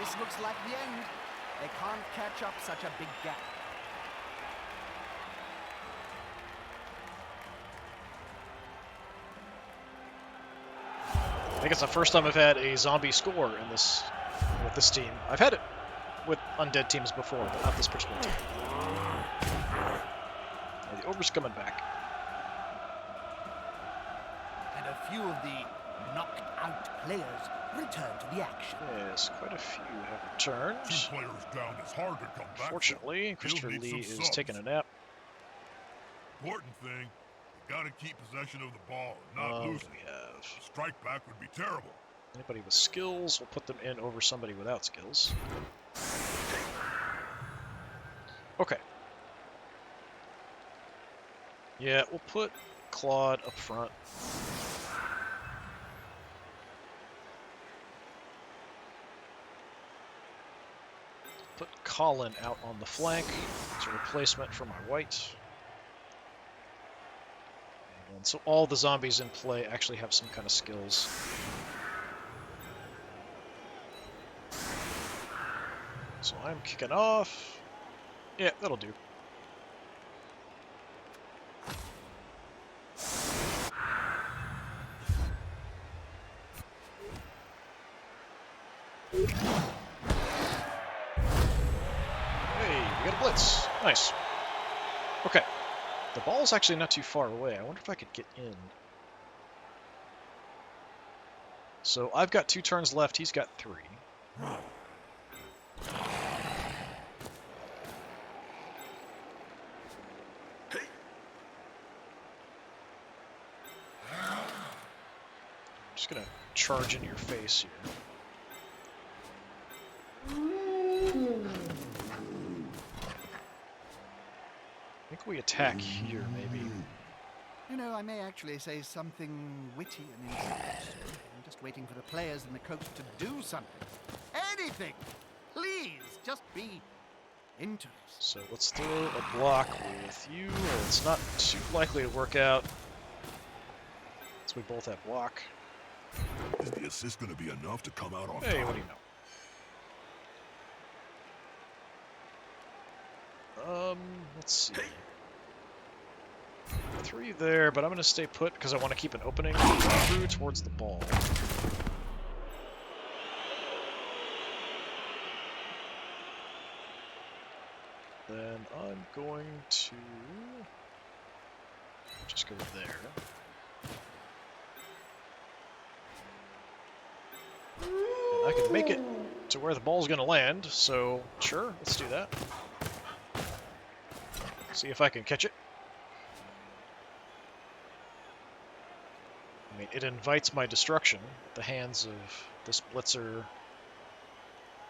This looks like the end. They can't catch up such a big gap. I think it's the first time I've had a zombie score in this with this team. I've had it with undead teams before, but not this particular team. Yeah, the Ogre's coming back. And a few of the knocked out players return to the action. Yes, quite a few have returned. 2 players down is hard to come back. Fortunately, Christopher need Lee some is subs. taking a nap. Important thing, you gotta keep possession of the ball and not What lose do it. we have? A strike back would be terrible. Anybody with skills, we'll put them in over somebody without skills. Okay. Yeah, we'll put Claude up front. Put Colin out on the flank. It's a replacement for my white. And so all the zombies in play actually have some kind of skills. So I'm kicking off. Yeah, that'll do. Hey, we got a blitz. Nice. Okay. The ball's actually not too far away. I wonder if I could get in. So I've got 2 turns left. He's got 3. I'm just gonna charge in your face here. attack here, maybe. You know, I may actually say something witty and interesting. I'm just waiting for the players and the coach to do something. Anything! Please, just be interesting. So let's throw a block with you. Well, it's not too likely to work out. So we both have block. Is the assist going to be enough to come out on Hey, top? what do you know? Let's see. 3 there, but I'm going to stay put because I want to keep an opening through towards the ball. Then I'm going to just go there. And I can make it to where the ball's going to land, so sure, let's do that. See if I can catch it. I mean, it invites my destruction at the hands of this blitzer,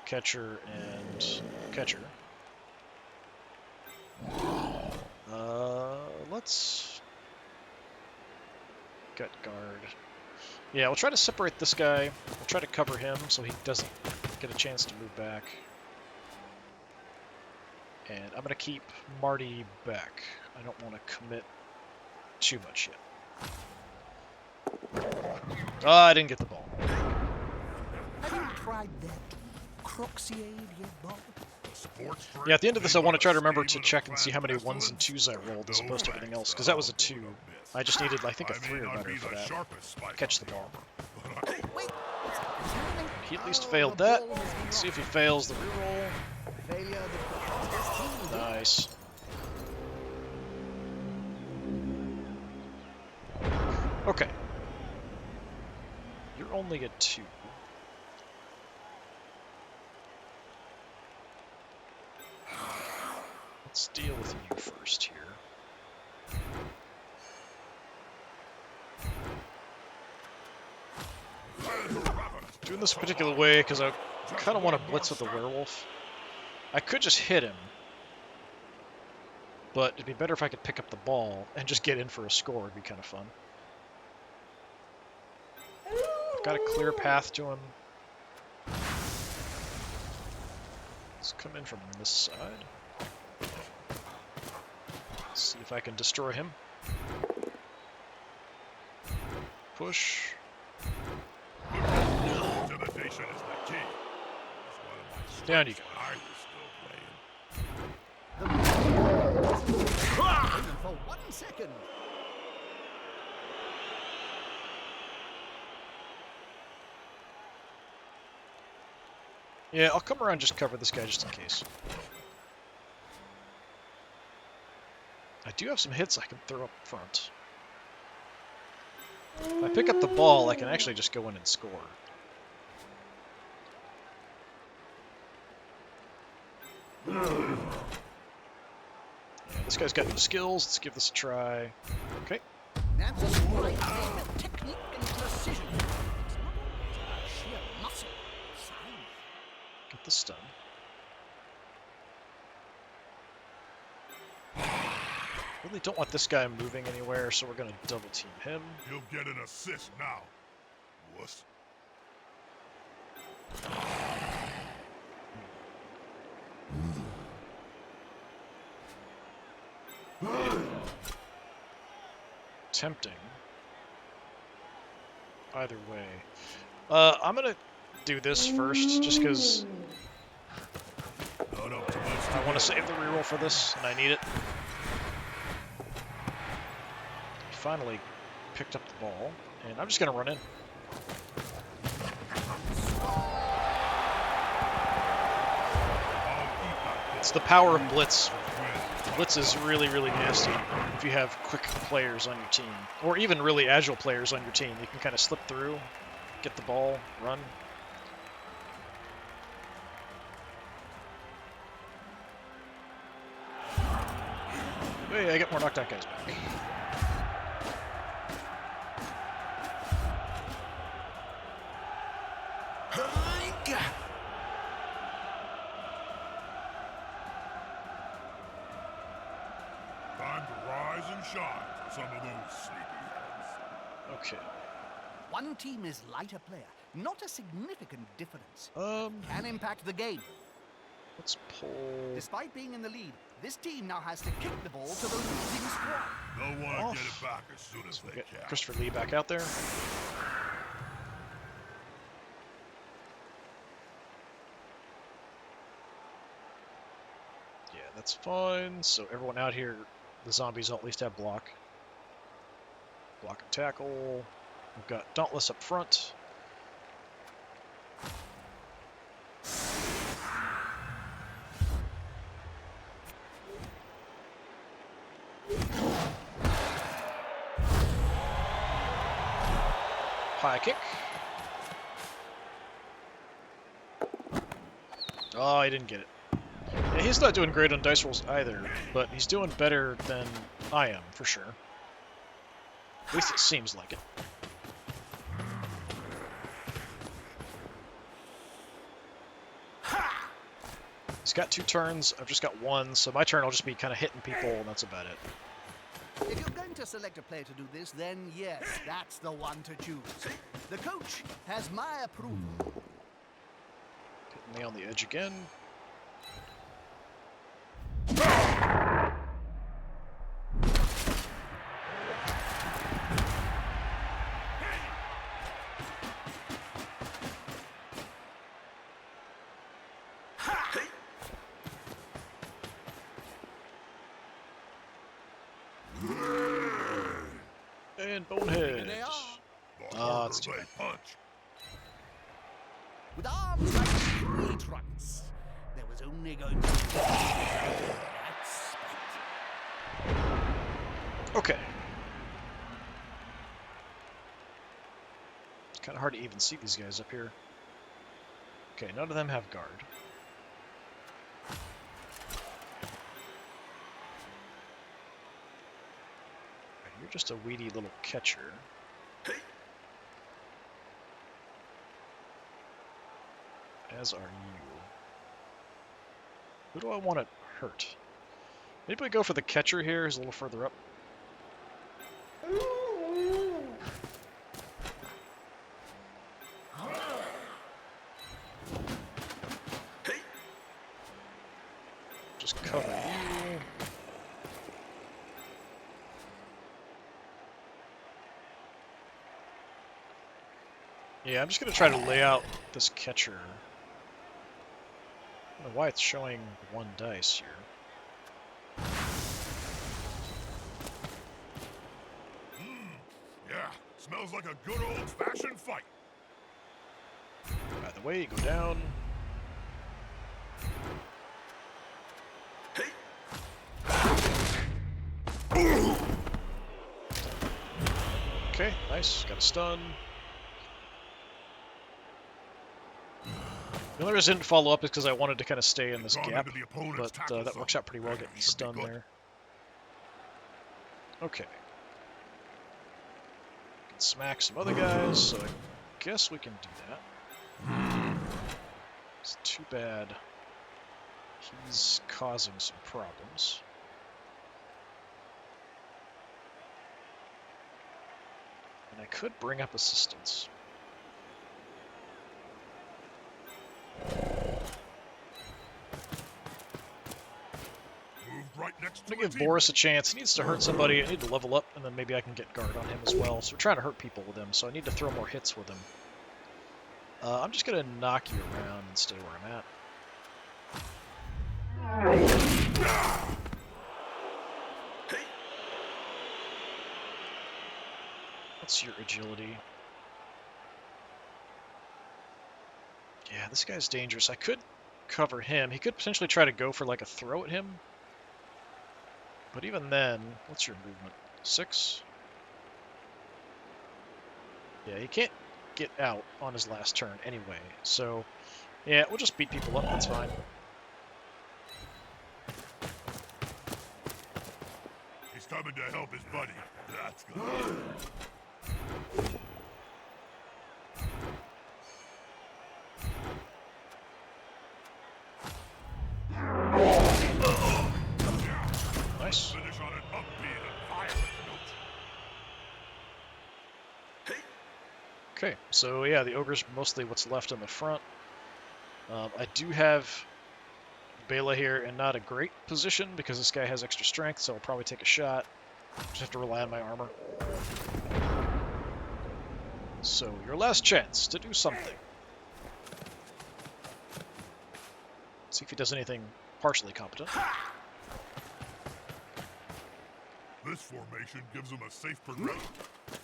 catcher, and catcher. Let's gut guard. Yeah, we'll try to separate this guy. We'll try to cover him so he doesn't get a chance to move back. And I'm going to keep Marty back. I don't want to commit too much yet. I didn't get the ball. Have you tried that Croxiade yet, Bob? Sports drink, Yeah, at the end of this, I they want to got try a to remember to stable check and see how many flat 1s and 2s I rolled as no opposed to everything thanks, else, because that was a I'm 2. gonna miss. I just needed, I think, a I 3 may or not better be for the that. sharpest spike Catch on the ball. armor, but I- Wait, He at least oh, failed the that. ball has been Let's see if he lost. fails the reroll. Failure that cost his team. Nice. Okay. You're only at 2. Let's deal with you first here. Doing this a particular way because I kind of want to blitz with the werewolf. I could just hit him, but it'd be better if I could pick up the ball and just get in for a score. It'd be kind of fun. I've got a clear path to him. Let's come in from this side. See if I can destroy him. Push. Intimidation is the key. That's one of my Down you go. I was still playing. For 1 second. Yeah, I'll come around and just cover this guy just in case. I do have some hits I can throw up front. If I pick up the ball, I can actually just go in and score. Yeah, this guy's got no skills. Let's give this a try. Okay. That's a strike game with technique and precision. It's not always sheer muscle. Sound. Get the stun. Really don't want this guy moving anywhere, so we're going to double team him. You'll get an assist now, wuss. Tempting. Either way. I'm going to do this first, just because No, no, too much. I want to save the reroll for this, and I need it. He finally picked up the ball, and I'm just going to run in. It's the power of Blitz. Blitz is really, really nasty if you have quick players on your team, or even really agile players on your team. You can kind of slip through, get the ball, run. Hey, I get more knockdown guys back. Time to some of those sleepyheads. Okay. One team is lighter player, not a significant difference. Um, Can impact the game. let's pull Despite being in the lead, this team now has to kick the ball to the losing squad. They'll want to off. get it back as soon as So we they get can. Christopher Lee back out there. Yeah, that's fine. So everyone out here, the zombies will at least have block. Block and tackle. We've got Dauntless up front. High kick. Oh, I didn't get it. Yeah, he's not doing great on dice rolls either, but he's doing better than I am, for sure. At least it seems like it. He's got 2 turns, I've just got 1, so my turn will just be kind of hitting people, and that's about it. If you're going to select a player to do this, then yes, that's the one to choose. The coach has my approval. Hitting me on the edge again. And bonehead. They are. The Ah, harder that's too they bad. punch. With arms like tree trunks, there was only going to be that spite. Okay. It's kind of hard to even see these guys up here. Okay, none of them have guard. You're just a weedy little catcher. As are you. Who do I want to hurt? Maybe we go for the catcher here, who's a little further up. Just cover you. Yeah, I'm just going to try to lay out this catcher. I don't know why it's showing 1 dice here. Yeah, smells like a good old-fashioned fight. By the way, you go down. Okay, nice. Got a stun. The only reason I didn't follow up is because I wanted to kind of stay in this Gone gap, into the opponent's but tackle that zone. works out pretty well getting Should be stunned good. there. Okay. Can smack some other guys, so I guess we can do that. It's too bad he's causing some problems. And I could bring up assistance. Moved right next I'm to gonna a give team. Boris a chance. He needs to hurt somebody. I need to level up, and then maybe I can get guard on him as well. So we're trying to hurt people with him, so I need to throw more hits with him. I'm just gonna knock you around and stay where I'm at. What's your agility? Yeah, this guy's dangerous. I could cover him. He could potentially try to go for like a throw at him. But even then, what's your movement? 6? Yeah, he can't get out on his last turn anyway. So, yeah, we'll just beat people up. That's fine. He's coming to help his buddy. That's good. Nice. Finish on an upbeat and violent note. Okay, so yeah, the ogre's mostly what's left in the front. I do have Bela here in not a great position because this guy has extra strength, so I'll probably take a shot. Just have to rely on my armor. So, your last chance to do something. See if he does anything partially competent. This formation gives them a safe progression.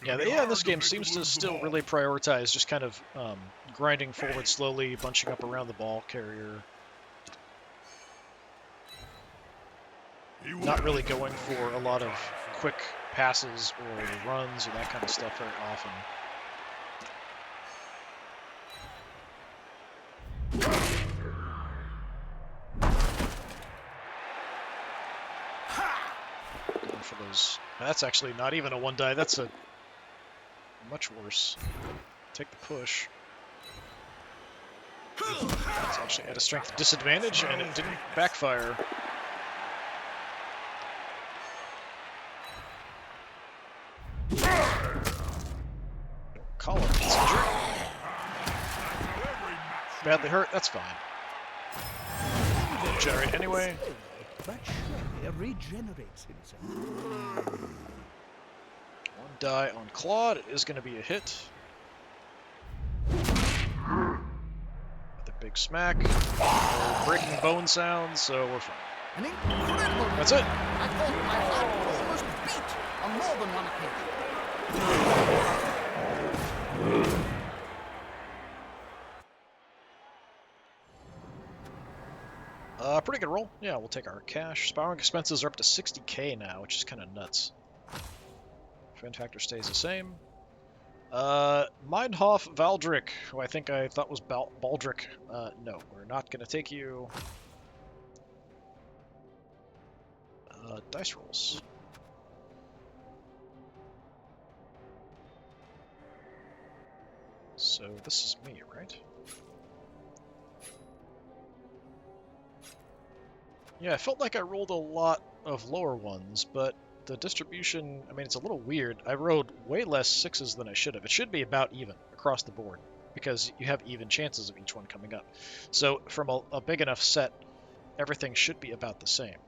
Yeah, the AI in this game seems to still really prioritize just kind of grinding forward slowly, bunching up around the ball carrier. Not really going for a lot of quick passes or runs or that kind of stuff very often. Going for those. That's actually not even a one die. That's a much worse. Take the push. It's actually at a strength disadvantage, and it didn't backfire. Colin is injured. Badly hurt, that's fine. Didn't generate anyway. But surely regenerates himself. One die on Claude. It is going to be a hit. With a big smack. No breaking bone sounds, so we're fine. An incredible. That's it. I thought my heart almost beat on more than one occasion. Pretty good roll. Yeah, we'll take our cash. Spowering expenses are up to 60k now, which is kind of nuts. Fan factor stays the same. Mindhoff Valdrick, who I thought was Baldrick. No, we're not going to take you. Dice rolls. So this is me, right? Yeah, I felt like I rolled a lot of lower ones, but the distribution, I mean, it's a little weird. I rolled way less sixes than I should have. It should be about even across the board, because you have even chances of each one coming up. So from a big enough set, everything should be about the same.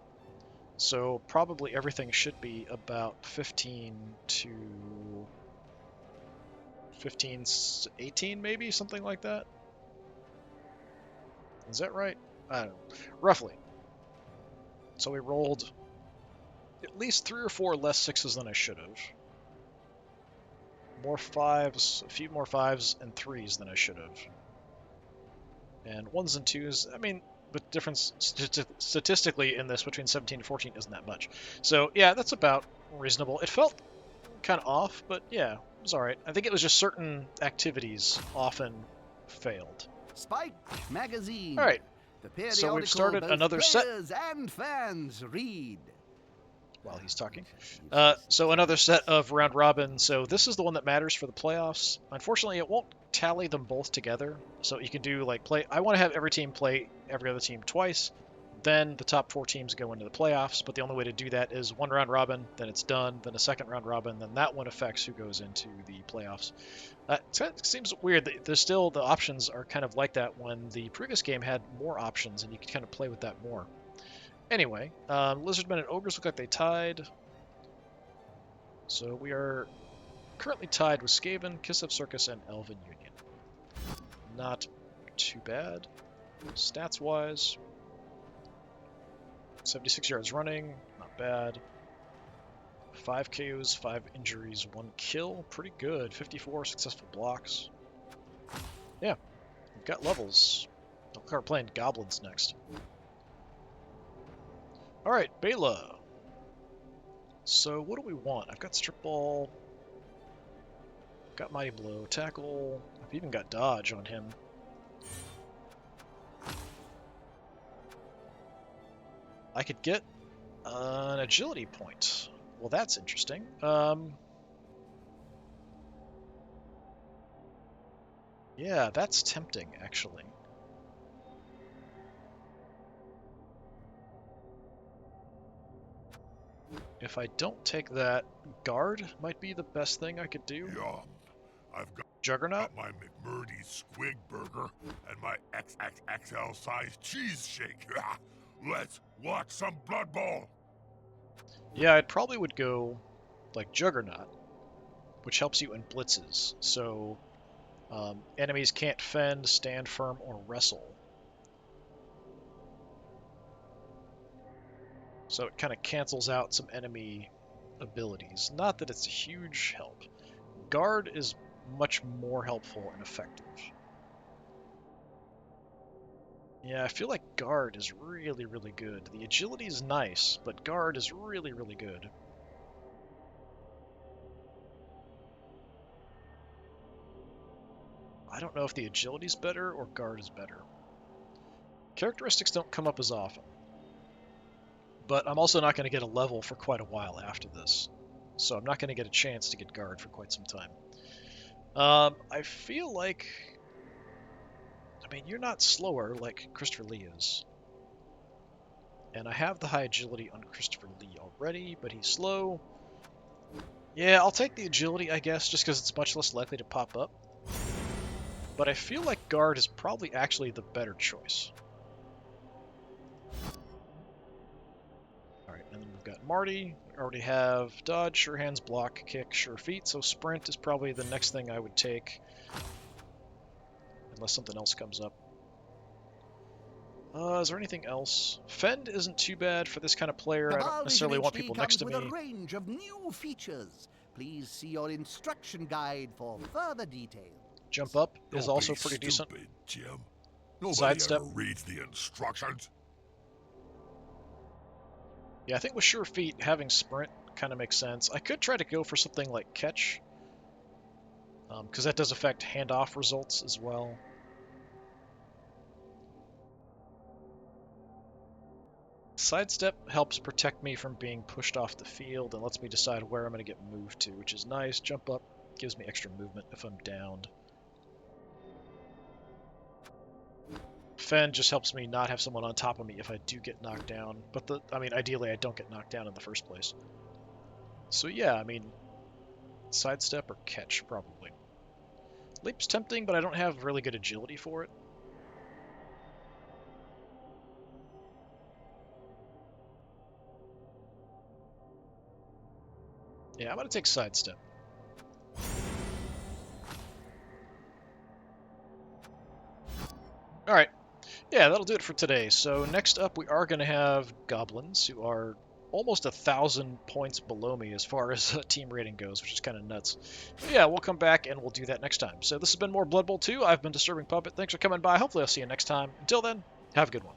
So probably everything should be about 15 to 15, 18 maybe, something like that. Is that right? I don't know. Roughly. So we rolled at least 3 or 4 less sixes than I should have. More fives, a few more fives and threes than I should have. And ones and twos, I mean, the difference statistically in this between 17 and 14 isn't that much. So yeah, that's about reasonable. It felt kind of off, but yeah, it was alright. I think it was just certain activities often failed. Spike magazine. Alright, The so we've periodical started both another set. players and fans read. While he's talking. So another set of round robin. So this is the one that matters for the playoffs. Unfortunately, it won't tally them both together. So you can do like play. I want to have every team play every other team twice. Then the top 4 teams go into the playoffs. But the only way to do that is one round robin. Then it's done. Then a second round robin. Then that one affects who goes into the playoffs. It seems weird. There's still the options are kind of like that when the previous game had more options and you could kind of play with that more. Anyway, Lizardmen and Ogres look like they tied. So we are currently tied with Skaven, Kiss of Circus, and Elven Union. Not too bad. Stats-wise, 76 yards running, not bad. 5 KOs, 5 injuries, 1 kill, pretty good. 54 successful blocks. Yeah, we've got levels. I'll start playing Goblins next. Alright, Bela. So what do we want? I've got Strip Ball. Got Mighty Blow. Tackle. I've even got Dodge on him. I could get an Agility point. Well, that's interesting. Yeah, that's tempting, actually. If I don't take that, Guard might be the best thing I could do. Yum. I've got Juggernaut? my McMurdy squig burger and my XXXL size cheese shake. Let's watch some Blood Bowl. Yeah, I probably would go like Juggernaut, which helps you in blitzes. So enemies can't fend, stand firm, or wrestle. So it kind of cancels out some enemy abilities. Not that it's a huge help. Guard is much more helpful and effective. Yeah, I feel like Guard is really, really good. The agility is nice, but Guard is really, really good. I don't know if the agility is better or Guard is better. Characteristics don't come up as often. But I'm also not going to get a level for quite a while after this. So I'm not going to get a chance to get Guard for quite some time. I feel like... I mean, you're not slower like Christopher Lee is. And I have the high agility on Christopher Lee already, but he's slow. Yeah, I'll take the agility, I guess, just because it's much less likely to pop up. But I feel like Guard is probably actually the better choice. Alright, and then we've got Marty. We already have Dodge, Sure Hands, Block, Kick, Sure Feet, so Sprint is probably the next thing I would take. Unless something else comes up. Is there anything else? Fend isn't too bad for this kind of player. I don't necessarily want people next to me. With a range of new features. Please see your instruction guide for further details. Jump up is Don't also be pretty stupid, decent. Jim. Nobody Sidestep. ever reads the instructions. Yeah, I think with Sure Feet, having Sprint kind of makes sense. I could try to go for something like Catch, because that does affect handoff results as well. Sidestep helps protect me from being pushed off the field and lets me decide where I'm going to get moved to, which is nice. Jump up gives me extra movement if I'm downed. Fend just helps me not have someone on top of me if I do get knocked down. But I mean, ideally I don't get knocked down in the first place. So yeah, I mean, Sidestep or Catch, probably. Leap's tempting, but I don't have really good agility for it. Yeah, I'm going to take Sidestep. Alright. Yeah, that'll do it for today. So next up we are going to have Goblins, who are almost 1,000 points below me as far as team rating goes, which is kind of nuts. But yeah, we'll come back and we'll do that next time. So this has been more Blood Bowl 2. I've been Disturbing Puppet. Thanks for coming by. Hopefully I'll see you next time. Until then, have a good one.